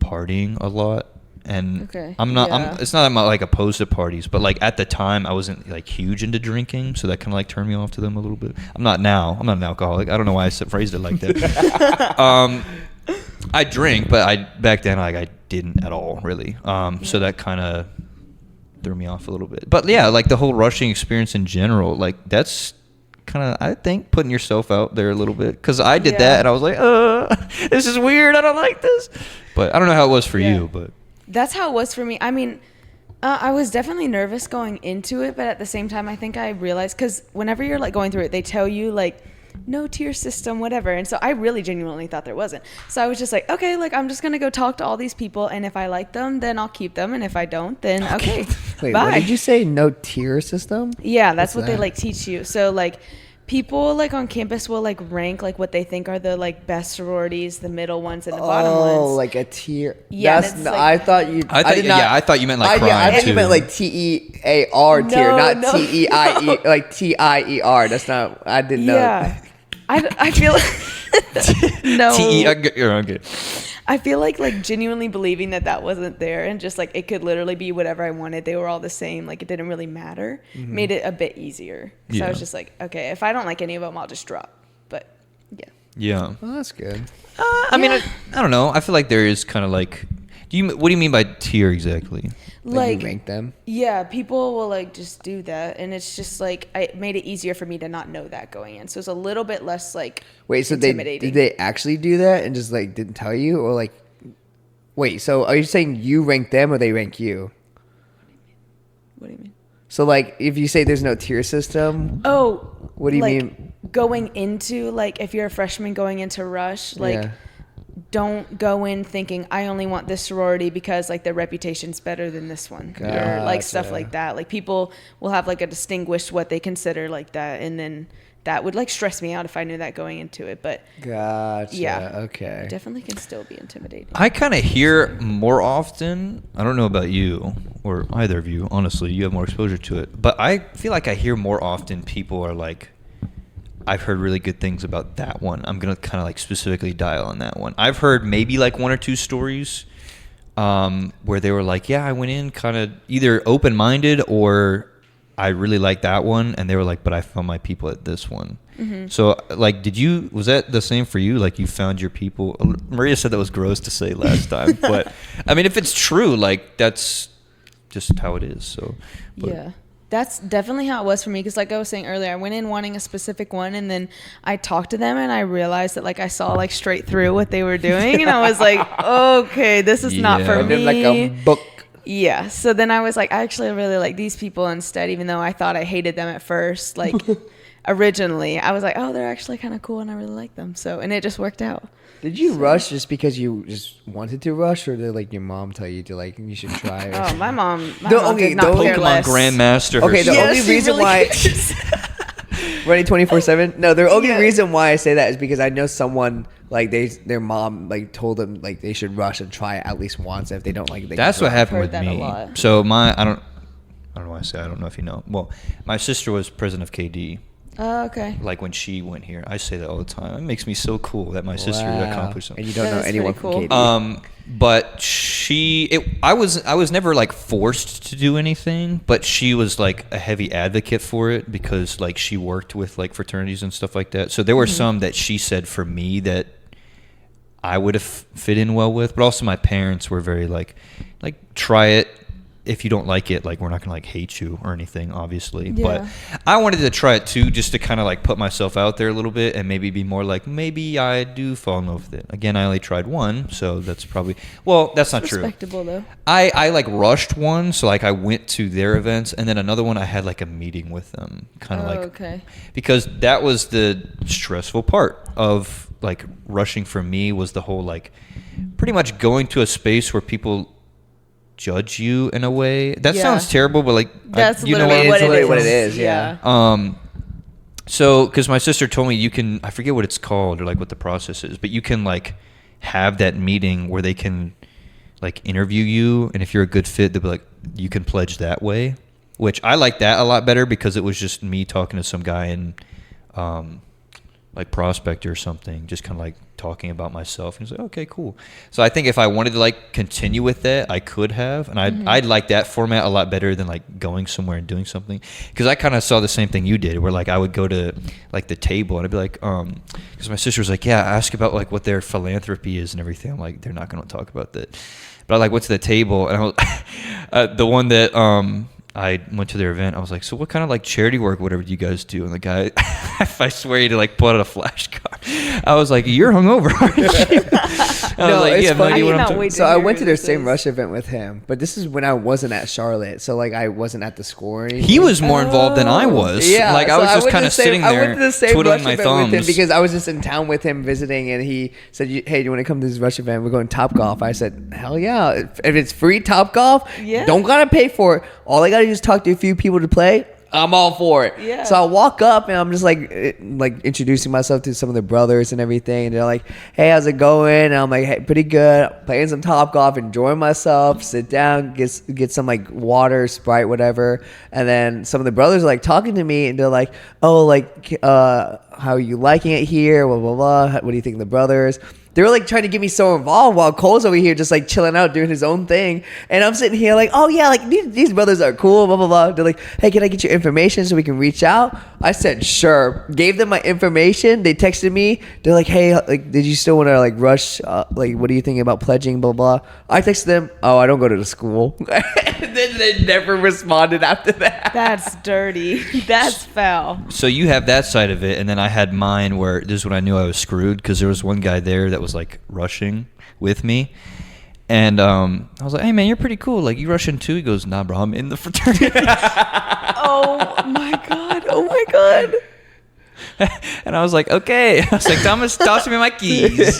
partying a lot, and Okay. I'm not. Yeah. It's not that I'm like opposed to parties, but like at the time I wasn't like huge into drinking, so that kind of like turned me off to them a little bit. I'm not now. I'm not an alcoholic. I don't know why I phrased it like that. I drink, but back then I didn't at all really. So that kind of threw me off a little bit. But yeah, like the whole rushing experience in general, like that's kind of, I think, putting yourself out there a little bit, because I did that and I was like, this is weird, I don't like this. But I don't know how it was for you, but that's how it was for me. I mean, I was definitely nervous going into it, but at the same time I think I realized, because whenever you're like going through it, they tell you like no tier system, whatever, and so I really genuinely thought there wasn't. So I was just like, okay, like I'm just gonna go talk to all these people, and if I like them then I'll keep them, and if I don't then okay. Wait, bye. what did you say? No tier system? Yeah, that's What's what they that? like teach you. So like people like on campus will like rank like what they think are the like best sororities, the middle ones, and the bottom ones. Oh, like a tier. Yeah, That's it's no, like- I thought you. I thought you meant like crime I thought too. you meant like TEAR tier, No, not no. TEIE, like TIER. That's not. I didn't know. Yeah. I feel no. TE. Okay. I feel like genuinely believing that wasn't there and just like it could literally be whatever I wanted. They were all the same. Like it didn't really matter. Made it a bit easier. So I was just like, okay, if I don't like any of them, I'll just drop. But yeah. Yeah. Well, that's good. I mean, I don't know. I feel like there is kind of like, what do you mean by tier exactly? Like you rank them? Yeah, people will like just do that, and it's just like it made it easier for me to not know that going in, so it's a little bit less like intimidating. Did they actually do that and just like didn't tell you, or like wait? So are you saying you rank them or they rank you? What do you mean? So like if you say there's no tier system, what do you mean? Going into like if you're a freshman going into Rush, like. Don't go in thinking I only want this sorority because like their reputation's better than this one, or like stuff like that. Like people will have like a distinguished what they consider like that, and then that would like stress me out if I knew that going into it. But yeah, okay, definitely can still be intimidating. I kind of hear more often. I don't know about you or either of you. Honestly, you have more exposure to it, but I feel like I hear more often people are like, I've heard really good things about that one. I'm going to kind of like specifically dial on that one. I've heard maybe like one or two stories where they were like, yeah, I went in kind of either open-minded or I really like that one. And they were like, but I found my people at this one. Mm-hmm. So like, was that the same for you? Like you found your people? Maria said that was gross to say last time. But I mean, if it's true, like that's just how it is. So yeah. That's definitely how it was for me, because like I was saying earlier, I went in wanting a specific one, and then I talked to them and I realized that like I saw like straight through what they were doing, and I was like, okay, this is not for me. Like a book. Yeah. So then I was like, I actually really like these people instead, even though I thought I hated them at first. Like originally, I was like, oh, they're actually kind of cool and I really like them. So, and it just worked out. Did you rush just because you just wanted to rush, or did like your mom tell you to like you should try? Oh, my mom. Did not care Pokemon less. Grandmaster. Okay, the only reason why running 24/7. No, the only reason why I say that is because I know someone like their mom like told them like they should rush and try it at least once. If they don't like it, that's what happened with Heard that a me. lot. So I don't know why I say I don't know if you know. Well, my sister was president of KD. Oh, okay. Like when she went here, I say that all the time. It makes me so cool that my sister accomplished something. And you don't know anyone from cool. KD. But I was never like forced to do anything, but she was like a heavy advocate for it because like she worked with like fraternities and stuff like that. So there were some that she said for me that I would have fit in well with, but also my parents were very like try it. If you don't like it, like we're not gonna like hate you or anything, obviously. Yeah. But I wanted to try it too, just to kind of like put myself out there a little bit and maybe be more like maybe I do fall in love with it. Again, I only tried one, so that's probably that's not true. Respectable though. I like rushed one, so like I went to their events, and then another one I had like a meeting with them, kind of okay. because that was the stressful part of like rushing for me was the whole like pretty much going to a space where people judge you in a way. That sounds terrible, but like that's you know literally what it is. Yeah. So because my sister told me I forget what it's called or like what the process is, but you can like have that meeting where they can like interview you, and if you're a good fit, they'll be like you can pledge that way, which I like that a lot better because it was just me talking to some guy in like Prospect or something, just kind of like talking about myself, and he's like, okay, cool. So I think if I wanted to like continue with that, I could have, and I'd like that format a lot better than like going somewhere and doing something, because I kind of saw the same thing you did, where like I would go to like the table and I'd be like, because my sister was like, yeah, ask about like what their philanthropy is and everything. I'm like, they're not going to talk about that, but I like what's the table, and I was, the one that I went to their event. I was like, so what kind of like charity work, whatever do you guys do? And the guy, I swear he did like pull out a flashcard. I was like, you're hungover, aren't you? I was like, it's yeah, funny. no idea what I'm talking. So I went to their same Rush event with him, but this is when I wasn't at Charlotte. So like I wasn't at the score or anything. He was more involved than I was. Yeah, like I was just kind of sitting there, I went to the same twiddling Rush my event thumbs. with him because I was just in town with him visiting, and he said, "Hey, do you want to come to this Rush event? We're going Topgolf." I said, "Hell yeah! If it's free Topgolf, don't gotta pay for it. All I gotta do is talk to a few people to play. I'm all for it." Yeah. So I walk up and I'm just like introducing myself to some of the brothers and everything. And they're like, "Hey, how's it going?" And I'm like, "Hey, pretty good. Playing some Topgolf, enjoying myself. Sit down, get some like water, Sprite, whatever." And then some of the brothers are like talking to me, and they're like, "Oh, like, how are you liking it here? Blah blah blah. What do you think of the brothers?" they were like trying to get me so involved while Cole's over here just like chilling out doing his own thing, and I'm sitting here like, oh yeah, like these brothers are cool, blah blah blah. They're like, hey, can I get your information so we can reach out? I said sure. Gave them my information. They texted me. They're like, hey, like, did you still want to like rush? Like, what are you thinking about pledging? Blah blah. I texted them, oh, I don't go to the school. And then they never responded after that. That's dirty. That's foul. So you have that side of it, and then I had mine where this is when I knew I was screwed, because there was one guy there that was like rushing with me, and I was like, hey man, you're pretty cool, like you rushing too? He goes, nah bro, I'm in the fraternity. Oh my god. Oh my god. And I was like, okay. I was like, Thomas, toss me my keys.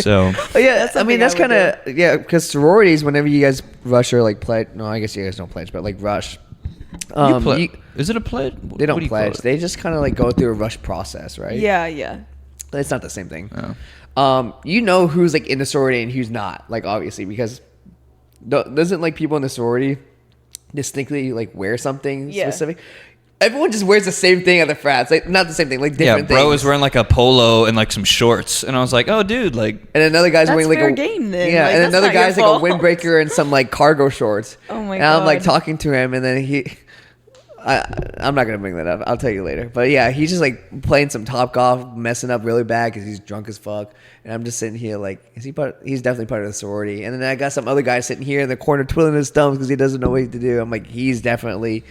So Oh, yeah, I mean, something that's I would kind of, yeah, because sororities, whenever you guys rush or like pledge, no, I guess you guys don't pledge, but like rush. is it a pledge? They don't What do you call pledge. it? They just kind of like go through a rush process, right? Yeah. It's not the same thing. Oh. You know who's like in the sorority and who's not, like obviously, because doesn't like people in the sorority distinctly like wear something specific? Everyone just wears the same thing at the frats, like not the same thing, like different Yeah, bro things. was wearing like a polo and like some shorts, and I was like, oh dude, like And another guy's That's wearing like fair a game then. yeah, Like, and that's another not your guy's like a fault. windbreaker and some like cargo shorts. Oh my and I'm like God. talking to him, and then I'm not gonna bring that up. I'll tell you later. But yeah, he's just like playing some top golf, messing up really bad because he's drunk as fuck. And I'm just sitting here like, is he part? He's definitely part of the sorority. And then I got some other guy sitting here in the corner twiddling his thumbs because he doesn't know what to do. I'm like, he's definitely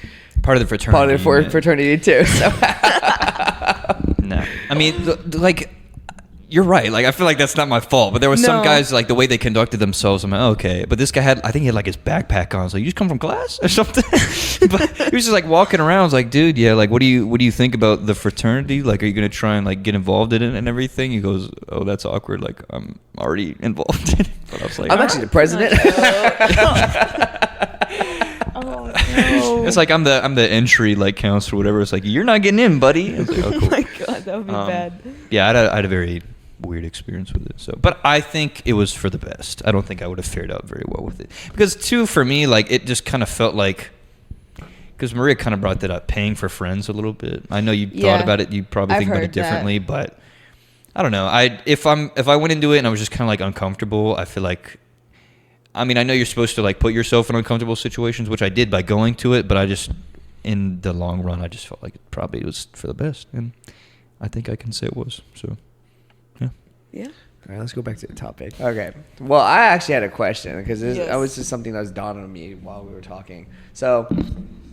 part of the fraternity. part of the fraternity too. So No, I mean, like, you're right. Like, I feel like that's not my fault. But there was some No. guys, like, the way they conducted themselves, I'm like, okay. But this guy I think he had, like, his backpack on. I was like, you just come from class or something? But he was just, like, walking around. I was like, dude, yeah, like, what do you think about the fraternity? Like, are you going to try and, like, get involved in it and everything? He goes, oh, that's awkward. Like, I'm already involved in it. But I was like, I'm actually the president. Oh no. it's like I'm the entry, like, counselor or whatever. It's like, you're not getting in, buddy. I was like, oh, Oh cool. my god, that would be bad. Yeah, I had a very weird experience with it. So, but I think it was for the best. I don't think I would have fared out very well with it because, too, for me, like it just kind of felt like, because Maria kind of brought that up, paying for friends a little bit. I know you thought about it. You probably I've think about it heard that. differently, but I don't know. If I went into it and I was just kind of like uncomfortable, I feel like. I mean, I know you're supposed to like put yourself in uncomfortable situations, which I did by going to it, but I just, in the long run, I just felt like it probably was for the best, and I think I can say it was. So, yeah. Yeah. All right, let's go back to the topic. Okay. Well, I actually had a question because Yes. that was just something that was dawning on me while we were talking. So,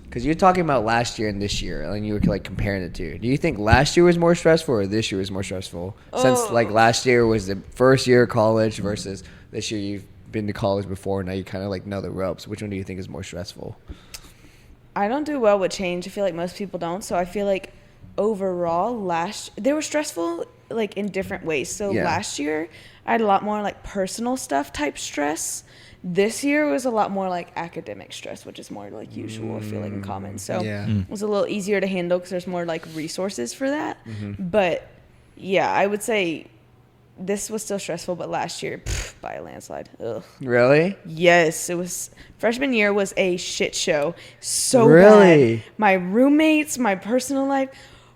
because you're talking about last year and this year, and you were like comparing the two. Do you think last year was more stressful or this year was more stressful? Since like last year was the first year of college versus this year you've been to college before, now you kind of like know the ropes. Which one do you think is more stressful? I don't do well with change. I feel like most people don't. So I feel like overall they were stressful like in different ways. So Yeah. last year I had a lot more like personal stuff type stress. This year was a lot more like academic stress, which is more like usual, I feel like in common. So Yeah. it was a little easier to handle because there's more like resources for that. Mm-hmm. But yeah, I would say this was still stressful, but last year, by a landslide. Ugh. Really? Yes, it was. Freshman year was a shit show. So Really? bad. My roommates, my personal life.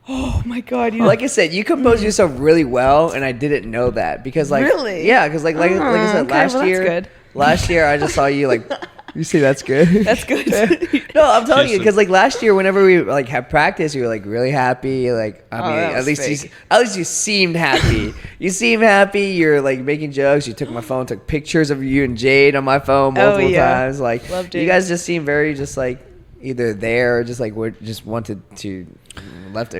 Oh my god! Like I said, you compose yourself really well, and I didn't know that because, like, Really? yeah, because like I said, okay, last well, that's year, good. last year I just saw you like. You see, that's good. That's good. No, I'm telling you, Seriously. because like last year, whenever we like had practice, you were like really happy. Like I mean, that at was least fake. you seemed happy. You seemed happy. You're like making jokes. You took my phone, took pictures of you and Jade on my phone multiple yeah. times. Like Love you Jade. guys just seem very just like either there or just like we just wanted to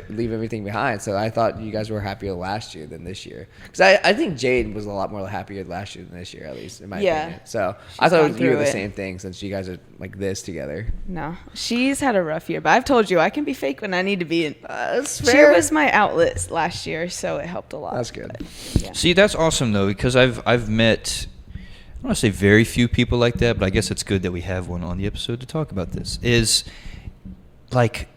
leave everything behind. So I thought you guys were happier last year than this year, because I think Jade was a lot more happier last year than this year, at least in my Yeah. opinion. So She's I thought gone you were through the it. same thing since you guys are like this together. No, she's had a rough year, but I've told you I can be fake when I need to be. That's Cheer was my outlet last year, so it helped a lot. That's good. But, yeah. See, that's awesome though, because I've met, I don't want to say very few people like that, but I guess it's good that we have one on the episode to talk about this. Is like,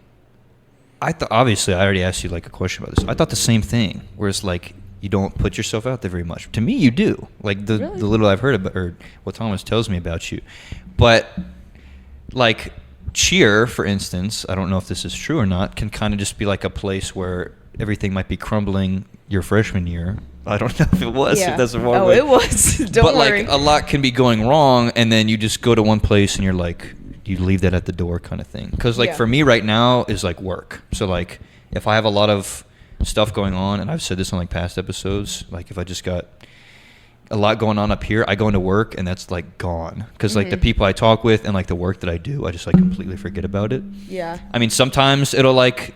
obviously I already asked you like a question about this. I thought the same thing, where it's like you don't put yourself out there very much. To me, you do. Like the Really? little I've heard about, or what Thomas tells me about you, but like cheer, for instance, I don't know if this is true or not, can kind of just be like a place where everything might be crumbling your freshman year. I don't know if it was. Yeah. If that's the wrong Oh, way. it was. Don't but worry. like a lot can be going wrong, and then you just go to one place and you're like, you leave that at the door kind of thing. Because like Yeah. for me right now is like work. So like if I have a lot of stuff going on, and I've said this on like past episodes, like if I just got a lot going on up here, I go into work and that's like gone. Because like the people I talk with and like the work that I do, I just like completely forget about it. Yeah. I mean, sometimes it'll like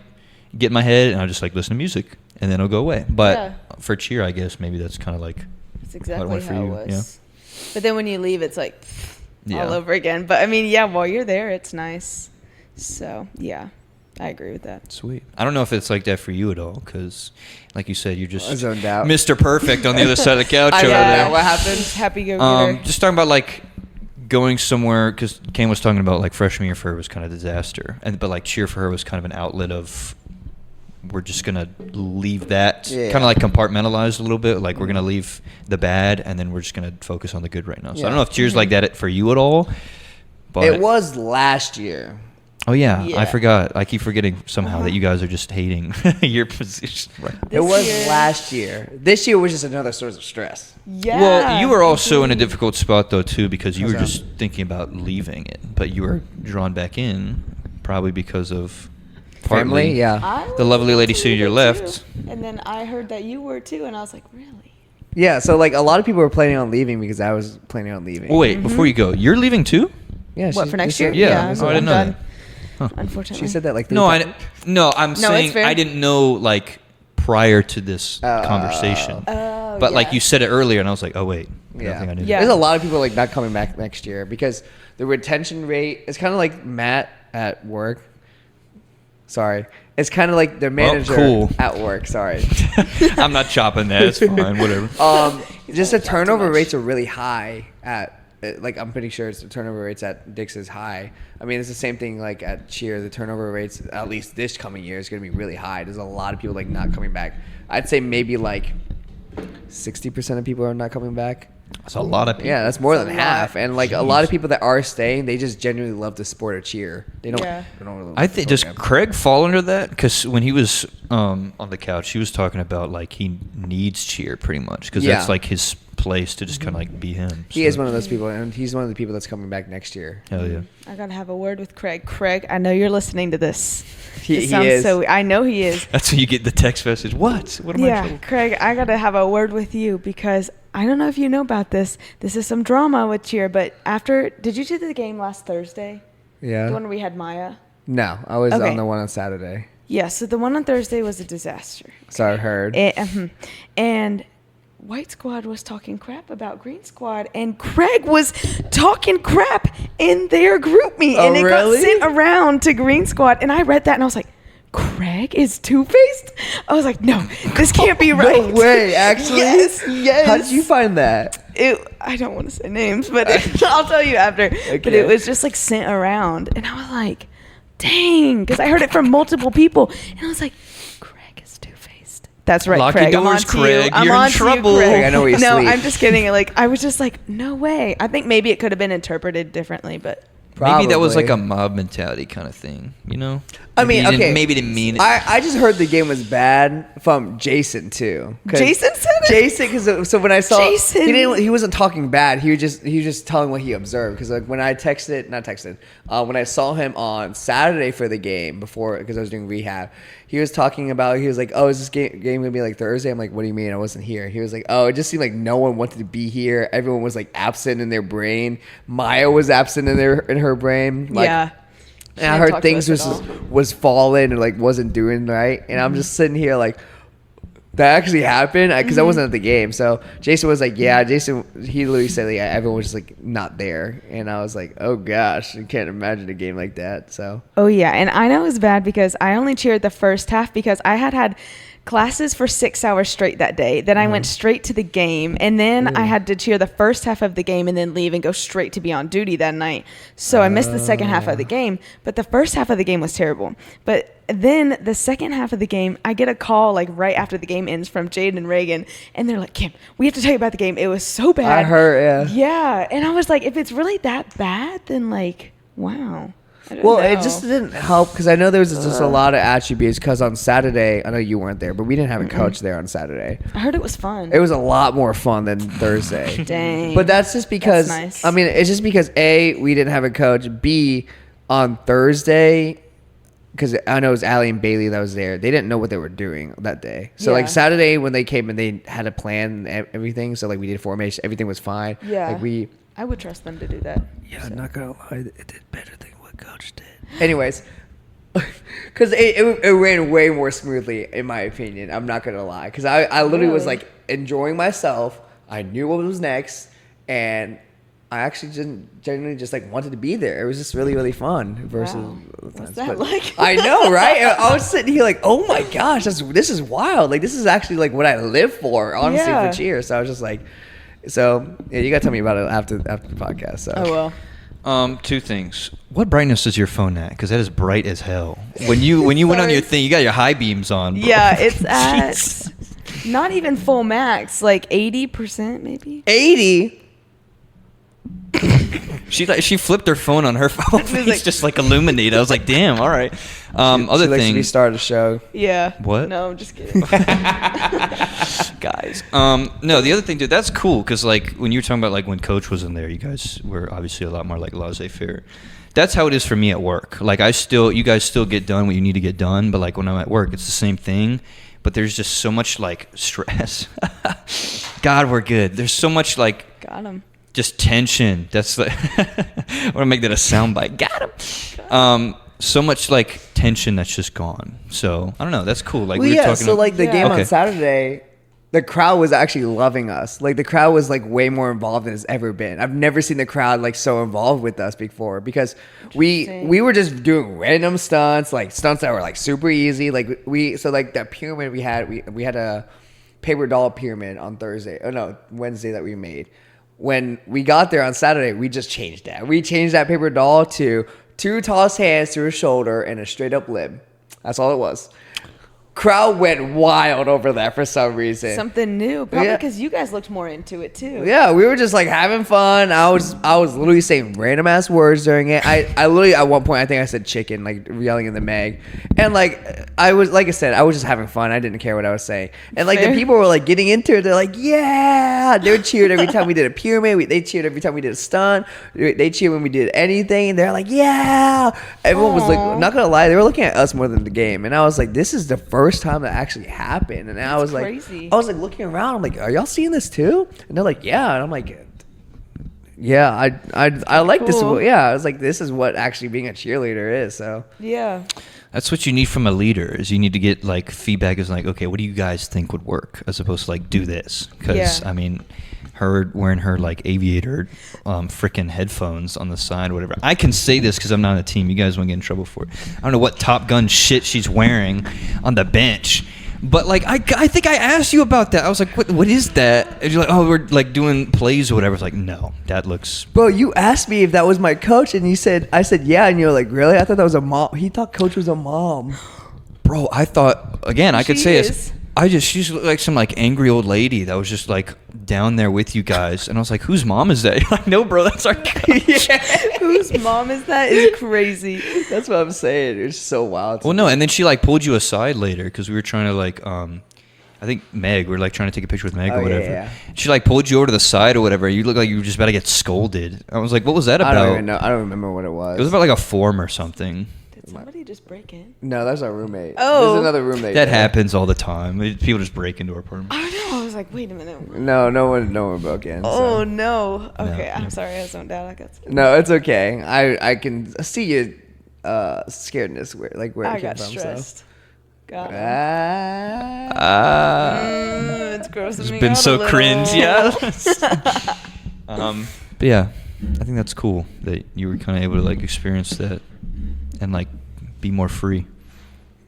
get in my head and I'll just like listen to music and then it'll go away. But Yeah. for cheer, I guess maybe that's kind of like That's how it exactly went for how it you, was. yeah. But then when you leave, it's like Yeah. all over again. But I mean, yeah, while you're there, it's nice. So yeah, I agree with that. Sweet. I don't know if it's like that for you at all, because like you said, you're I just zoned out. Mr. Perfect on the other side of the couch I over know there. that. What happened? Happy go getter. Just talking about like going somewhere, because Kane was talking about like freshman year for her was kind of a disaster, but like cheer for her was kind of an outlet of, we're just gonna leave that Yeah. kind of like compartmentalized a little bit. Like we're gonna leave the bad, and then we're just gonna focus on the good right now. So I Yeah. don't know if cheer's like that for you at all. But It was last year. Oh yeah, Yeah. I forgot. I keep forgetting somehow that you guys are just hating your position. Right. It was year- last year. This year was just another source of stress. Yeah. Well, you were also in a difficult spot though too, because you How's were that? just thinking about leaving it, but you were drawn back in probably because of partly Family, yeah. I the was lovely lady into to your it, left. too. And then I heard that you were too, and I was like, really? Yeah, so like a lot of people were planning on leaving because I was planning on leaving. Oh, wait, before you go, you're leaving too? Yeah, What, she- for next she year? said- Yeah. Oh, I didn't know done. that. Huh. Unfortunately. She said that like 3 No, times. I'm No, saying it's fair. I didn't know like prior to this conversation. Oh, But like yeah. you said it earlier, and I was like, oh wait, I don't Yeah. think I knew. Yeah. There's a lot of people like not coming back next year because the retention rate is kind of like Matt at work. Sorry. It's kind of like their manager cool. at work. Sorry. I'm not chopping that. It's fine. Whatever. Just the like, "Talk too turnover much." rates are really high at like I'm pretty sure it's the turnover rates at Dick's is high. I mean, it's the same thing like at Cheer. The turnover rates, at least this coming year, is going to be really high. There's a lot of people like not coming back. I'd say maybe like 60% of people are not coming back. That's a lot of people. Yeah, that's more That's than a lot. half. And like a lot of people that are staying, they just genuinely love the sport of cheer. They don't. Yeah. They don't really love I the think does program. Craig fall under that? Because when he was on the couch, he was talking about like he needs cheer pretty much because Yeah. that's like his place to just kind of like be him. He is one of those people, and he's one of the people that's coming back next year. Hell yeah. I gotta have a word with Craig. Craig, I know you're listening to this. He It sounds is. so. I know he is. That's when you get the text message. What? What am I in Yeah, trouble? Craig, I gotta have a word with you because I don't know if you know about this. This is some drama with cheer, but did you do the game last Thursday? Yeah. The one where we had Maya. No, I was Okay. on the one on Saturday. Yeah, so the one on Thursday was a disaster. So I heard. And White Squad was talking crap about Green Squad, and Craig was talking crap in their group meet, Oh, and it really? got sent around to Green Squad, and I read that, and I was like, Craig is two-faced? I was like, no, this can't be right. No way, actually? Yes. How did you find that? I don't want to say names, but I'll tell you after. But Okay. it was just like sent around, and I was like, dang, because I heard it from multiple people, and I was like, Craig is two-faced. That's right, Lock your Craig. I'm doors, on to Craig. you. I'm You're in on to you, trouble. Craig. Craig, I know where you No, sleep. I'm just kidding. Like I was just like, no way. I think maybe it could have been interpreted differently, but Maybe that was like a Probably. mob mentality kind of thing, you know? I mean, Maybe he okay. maybe didn't mean it. I just heard the game was bad from Jason too. 'Cause Jason said it? Jason, because so when I saw Jason. he wasn't talking bad. He was just telling what he observed. Because like when I when I saw him on Saturday for the game before, because I was doing rehab, he was talking about, he was like, oh, is this game gonna be like Thursday? I'm like, what do you mean? I wasn't here. He was like, oh, it just seemed like no one wanted to be here. Everyone was like absent in their brain. Maya was absent in her brain. Like, yeah. She and I didn't heard talk to things us at was all. falling and like wasn't doing right, and I'm just sitting here like, that actually happened because I wasn't at the game. So Jason was like, yeah, Jason, he literally said like everyone was just like not there, and I was like, oh gosh, I can't imagine a game like that. So Oh yeah, and I know it was bad because I only cheered the first half because I had classes for 6 hours straight that day. Then I went straight to the game, and then I had to cheer the first half of the game and then leave and go straight to be on duty that night. So I missed the second half of the game, but the first half of the game was terrible. But then the second half of the game, I get a call like right after the game ends from Jade and Reagan, and they're like, Kim, we have to tell you about the game. It was so bad. I heard, yeah. Yeah, and I was like, if it's really that bad, then like, wow. I don't Well, know. it just didn't help because I know there was just a lot of attributes. Because on Saturday, I know you weren't there, but we didn't have a coach there on Saturday. I heard it was fun. It was a lot more fun than Thursday. Dang. But that's just because That's nice. I mean, it's just because A, we didn't have a coach. B, on Thursday, because I know it was Allie and Bailey that was there. They didn't know what they were doing that day. So Yeah. like Saturday when they came and they had a plan and everything. So like we did formation, everything was fine. Yeah. Like I would trust them to do that. Yeah, I'm not gonna lie, it did better than what coach did. Anyways, because it ran way more smoothly in my opinion. I'm not gonna lie, because I literally was Really? like enjoying myself. I knew what was next, and I actually genuinely just like wanted to be there. It was just really, really fun versus Wow. other What's times. that But like? I know, right? I was sitting here like, oh my gosh, this is wild. Like this is actually like what I live for, honestly, Yeah. for cheer. So I was just like, so yeah, you gotta tell me about it after the podcast. So. Oh well. Two things. What brightness is your phone at? Because that is bright as hell. When you went on Sorry. your thing, you got your high beams on. Bro. Yeah, it's at Jesus. not even full max, like 80% maybe. 80. She flipped her phone on her phone. was It's like- just like illuminated. I was like, damn. All right. Other She likes to thing, restart a show. Yeah. What? No, I'm just kidding. guys. No, the other thing, dude, that's cool because like when you were talking about like when Coach was in there, you guys were obviously a lot more like laissez-faire. That's how it is for me at work. Like you guys still get done what you need to get done, but like when I'm at work, it's the same thing. But there's just so much like stress. God, we're good. There's so much like Got him. just tension. That's like I want to make that a soundbite. Got him. So much like tension that's just gone. So I don't know. That's cool. Like Well, we were yeah. talking. So like the Yeah. game Okay. on Saturday, the crowd was actually loving us. Like the crowd was like way more involved than it's ever been. I've never seen the crowd like so involved with us before because we Interesting. were just doing random stunts, like stunts that were like super easy. Like so like that pyramid we had a paper doll pyramid on Wednesday that we made. When we got there on Saturday, we just changed that. We changed that paper doll to 2 tossed hands to her shoulder and a straight up lib. That's all it was. Crowd went wild over that for some reason. Something new. Probably Yeah. because you guys looked more into it too. Yeah, we were just like having fun. I was literally saying random ass words during it. I literally at one point I think I said chicken, like yelling in the mag, and like I was just having fun. I didn't care what I was saying, and like Fair. the people were like getting into it. They're like, yeah, they cheered every time we did a pyramid. They cheered every time we did a stunt. They cheered when we did anything. They're like, yeah. Everyone was like, Aw. not gonna lie, they were looking at us more than the game, and I was like, this is the first time that actually happened, and I was like, crazy. I was like looking around. I'm like, are y'all seeing this too? And they're like, yeah. And I'm like, yeah, I like this. Cool. Yeah, I was like, this is what actually being a cheerleader is. So Yeah. That's what you need from a leader. Is you need to get like feedback. Is like, okay, what do you guys think would work, as opposed to like do this? Because Yeah. I mean, her wearing her like aviator, freaking headphones on the side, whatever. I can say this because I'm not on the team. You guys won't get in trouble for it. I don't know what Top Gun shit she's wearing on the bench. But like I think I asked you about that. I was like, what is that? And you're like, oh, we're like doing plays or whatever. It's like, no, that looks. bro, you asked me if that was my coach, and I said yeah, and you're like, really? I thought that was a mom. He thought coach was a mom. Bro, I thought again. I could She say is. she's like some like angry old lady that was just like down there with you guys, and I was like, whose mom is that? You're like, no, bro, that's our coach. Whose mom is that? Is crazy. That's what I'm saying. It's so wild. to Well, me. no, and then she like pulled you aside later because we were trying to like I think Meg. We were like trying to take a picture with Meg Oh, or yeah, whatever. yeah. She like pulled you over to the side or whatever. You look like you were just about to get scolded. I was like, what was that I about? don't even know. I don't remember what it was. It was about like a form or something. Did somebody just break in? No, that's our roommate. Oh. There's another roommate. That there. happens all the time. People just break into our apartment. I don't know. I was like, wait a minute. No one broke in. Oh so. no. Okay, No. I'm sorry. I zoned out. I got scared. No, it's okay. I can see your scaredness where it I came got from. stressed. So. Got him. It's grossing It's me been out so a little. cringe, yeah. But yeah, I think that's cool that you were kind of able to like experience that and like be more free.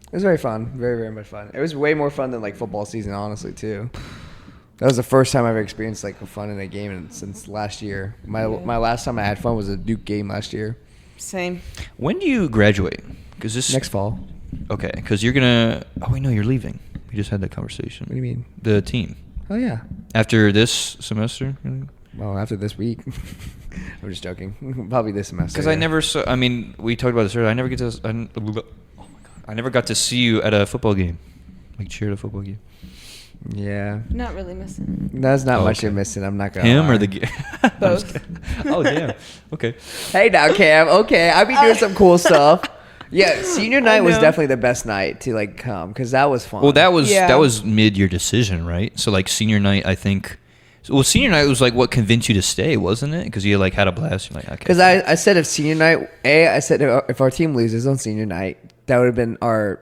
It was very fun. Very, very much fun. It was way more fun than like football season, honestly, too. That was the first time I've ever experienced like fun in a game since last year. My last time I had fun was a Duke game last year. Same. When do you graduate? Because this Next fall. Okay, because you're gonna. Oh wait, no, you're leaving. We just had that conversation. What do you mean? The team Oh yeah. after this semester. Well, after this week. I'm just joking. Probably this semester. Because I never saw. I mean, we talked about this earlier. I never get to. Oh my god! I never got to see you at a football game, like cheer at a football game. Yeah. Not really missing. That's not much okay. you're missing. I'm not gonna Him lie. or the game? Both. Oh damn. Okay. Hey now, Cam. Okay, I be doing some cool stuff. Yeah, senior night was know. definitely the best night to like come because that was fun. Well, that Yeah. was mid your decision, right? So like senior night, I think. Well, senior night was like what convinced you to stay, wasn't it? Because you like had a blast. You're like, okay. Because I said if senior night, I said if our team loses on senior night, that would have been our.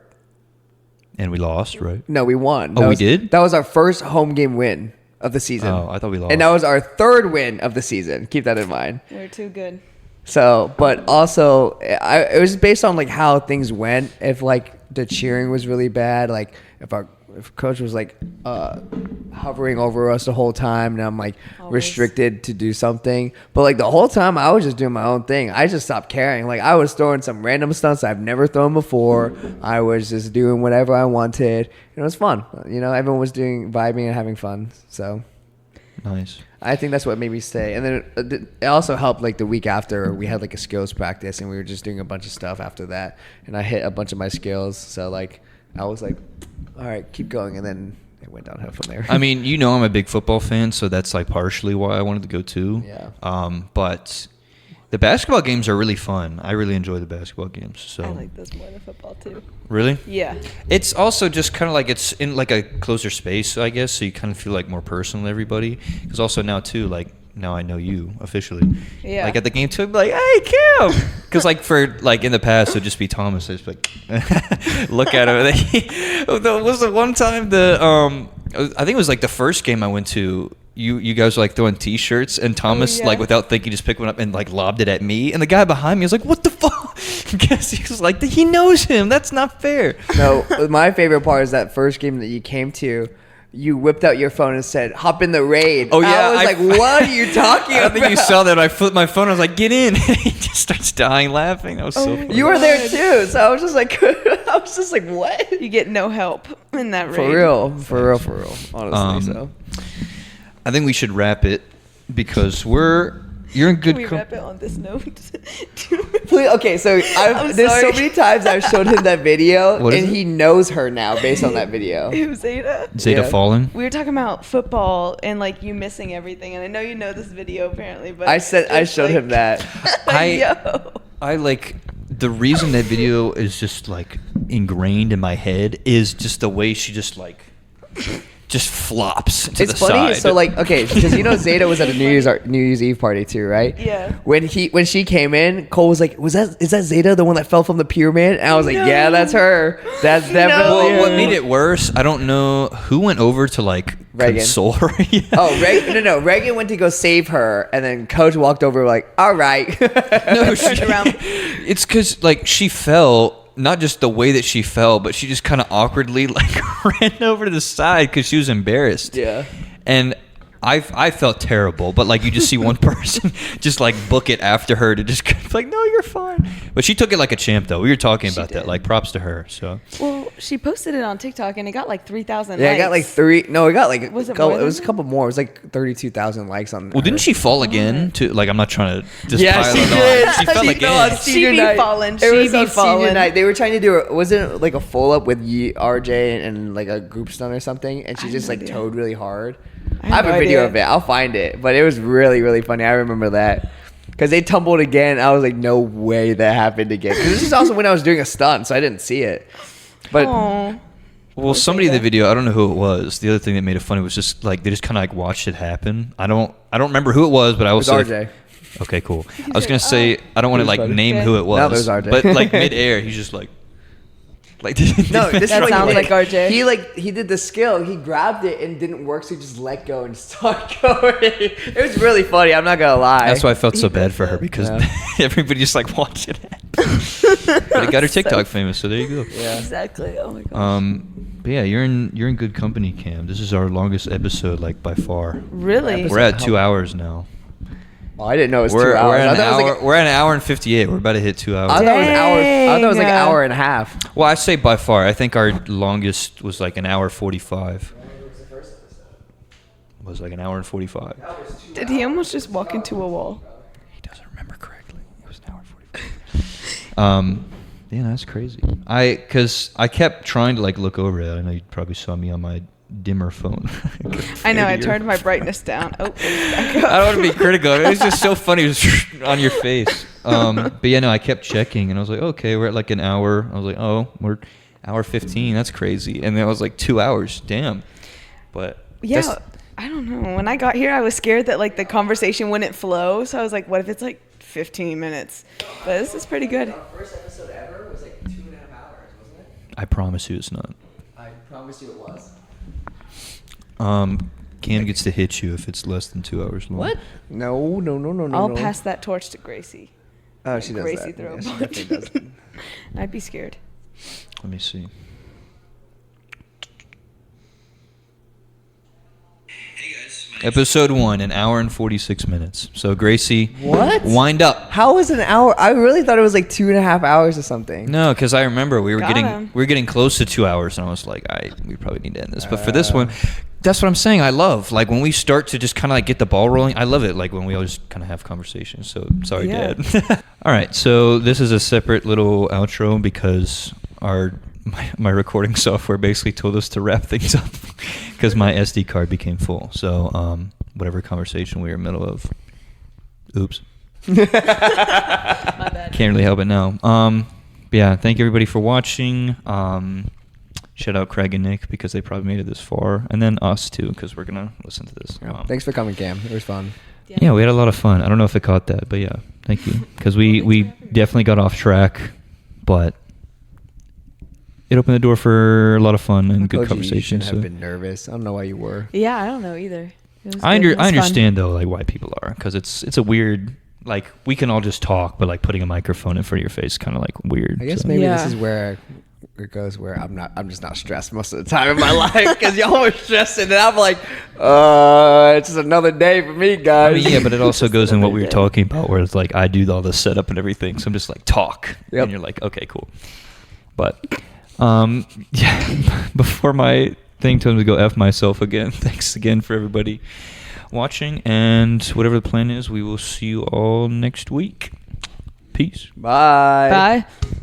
And we lost, right? No, we won. Oh, That we was- did? That was our first home game win of the season. Oh, I thought we lost. And that was our third win of the season. Keep that in mind. We're too good. So, but also, it was based on like how things went. If like the cheering was really bad, like if coach was like hovering over us the whole time, and I'm like Always. restricted to do something. But like the whole time, I was just doing my own thing. I just stopped caring. Like I was throwing some random stunts I've never thrown before. I was just doing whatever I wanted. And it was fun. You know, everyone was vibing and having fun. So. Nice. I think that's what made me stay. And then it also helped like the week after we had like a skills practice and we were just doing a bunch of stuff after that. And I hit a bunch of my skills. So like I was like, all right, keep going. And then it went downhill from there. I mean, you know, I'm a big football fan, so that's like partially why I wanted to go too. Yeah. But the basketball games are really fun. I really enjoy the basketball games. So I like this more than football too. Really? Yeah. It's also just kind of like it's in like a closer space, I guess, so you kind of feel like more personal to everybody. Because also now too, like now I know you officially. Yeah. Like at the game too, I'd be like, hey, Kim. Because like for like in the past, it'd just be Thomas. I'd just be like, look at him. Was the one time I think it was like the first game I went to. You guys were like throwing T-shirts, and Thomas yeah. like without thinking just picked one up and like lobbed it at me, and the guy behind me was like, "What the fuck?" Because he was like, "He knows him. That's not fair." No, my favorite part is that first game that you came to. You whipped out your phone and said, "Hop in the raid." Oh, yeah, I was like, "What are you talking I about?" don't think you saw that. I flipped my phone. I was like, "Get in!" he just starts dying laughing. That was so Oh, funny. You were there too, so I was just like, "What?" You get no help in that raid. For real. Honestly, so. I think we should wrap it because you're in good Can we company. wrap it on this note? Please, okay, so I'm there's so sorry. many times I've showed him that video, What is and it? he knows her now based on that video. It was Zeta. Zeta Yeah. Fallen. We were talking about football and like you missing everything, and I know you know this video apparently, but I it's showed him that. Yo. I like the reason that video is just like ingrained in my head is just the way she just like just flops to It's the funny. side. So like, okay, because you know Zeta was at a New Year's Eve party too, right? Yeah. When she came in, Cole was like, is that Zeta, the one that fell from the pyramid? And I was like, No. yeah, that's her. That's definitely well, her. what made it worse? I don't know who went over to like Reagan. console her. Yeah. Oh, no. Reagan went to go save her, and then Coach walked over like, all right. No, Turned around. It's because like she fell. Not just the way that she fell, but she just kind of awkwardly like ran over to the side because she was embarrassed. Yeah. And I felt terrible, but like you just see one person just like book it after her to just like, no, you're fine. But she took it like a champ though. We were talking about that. did. Like props to her. So Well, she posted it on TikTok and it got like 3,000 Yeah, likes. I got like three. No, it got like Was it couple, more it was a than couple more. It was like 32,000 likes on. well, didn't she fall again? To like I'm not trying to just Yeah, pile she it on. did. She fell She again. fell on She senior be night. falling. It She was be on senior falling. night. They were trying to do wasn't it like a full up with RJ and like a group stunt or something, and she I just have like no idea. towed really hard. I I have have a no video idea. of it. I'll find it, but it was really really funny. I remember that because they tumbled again. I was like, no way that happened again. 'Cause this is also when I was doing a stunt, so I didn't see it. But Aw. Well, somebody in the video, I don't know who it was. The other thing that made it funny was just like they just kind of like watched it happen. I don't remember who it was, but I it was was RJ. Okay, cool. I was gonna say I don't want to It was like funny. name Okay. who it was. No, it was RJ. But like midair, he's just like No, this That is what sounds he like RJ. He did the skill. He grabbed it and didn't work, so he just let go and started going. It was really funny. I'm not gonna lie. That's why I felt so bad for her because Yeah. everybody just like watched it happen. But it got her TikTok famous, so there you go. Yeah. Exactly. Oh my gosh. But yeah, you're in good company, Cam. This is our longest episode, like by far. Really? We're at 2 hours now. Oh, I didn't know it was We're 2 hours. we're at I an thought it was hour. like We're at an hour and 58. We're about to hit 2 hours. I thought it was an hour. I thought it was like an Dang. hour and a half. Well, I say by far. I think our longest was like an hour 45. It was like an hour and 45. Did he almost just walk into a wall? He doesn't remember correctly. It was an hour and 45. Yeah, that's crazy. Because I kept trying to like look over it. I know you probably saw me on my dimmer phone. I know. I turned my brightness down. Oh, back up. I don't want to be critical. It's just so funny. It was on your face. But yeah, no, I kept checking, and I was like, okay, we're at like an hour. I was like, oh, we're hour 15. That's crazy. And then I was like 2 hours. Damn. But Yeah, I don't know. When I got here, I was scared that like the conversation wouldn't flow. So I was like, what if it's like 15 minutes? But this is pretty good. Our first episode ever was like 2.5 hours, wasn't it? I promise you it's not. I promise you it was. Cam gets to hit you if it's less than 2 hours long. What? No. I'll pass that torch to Gracie. Oh, she does Gracie that. throw a Yeah, she punch. definitely does that. I'd be scared. Let me see. Episode 1, an hour and 46 minutes. So Gracie, What? wind up. How was an hour? I really thought it was like 2.5 hours or something. No, because I remember we were Got getting him. close to 2 hours, and I was like, we probably need to end this. But for this one, that's what I'm saying. I love like when we start to just kind of like get the ball rolling. I love it like when we always kind of have conversations. So sorry, Yeah. Dad. All right, so this is a separate little outro because my recording software basically told us to wrap things up because my SD card became full. So whatever conversation we were in the middle of, oops. My bad. Can't really help it now. But yeah, thank you everybody for watching. Shout out Craig and Nick because they probably made it this far, and then us too because we're gonna listen to this. Thanks for coming, Cam. It was fun. Yeah, we had a lot of fun. I don't know if it caught that, but yeah, thank you because we definitely got off track, but it opened the door for a lot of fun and good You conversation. shouldn't have been nervous. I don't know why you were. Yeah, I don't know either. It was I good. It was fun. understand though, like why people are, because it's a weird. Like we can all just talk, but like putting a microphone in front of your face, kind of like weird. I guess so. maybe Yeah. this is where it goes where I'm just not stressed most of the time in my life because y'all were stressing and I'm like, it's just another day for me, I guys. mean, yeah, but it also goes in what we were day. talking about, where it's like I do all the setup and everything, so I'm just like talk, Yep. and you're like, okay, cool. But yeah, before my thing tells me to go F myself again, thanks again for everybody watching, and whatever the plan is, we will see you all next week. Peace. Bye. Bye.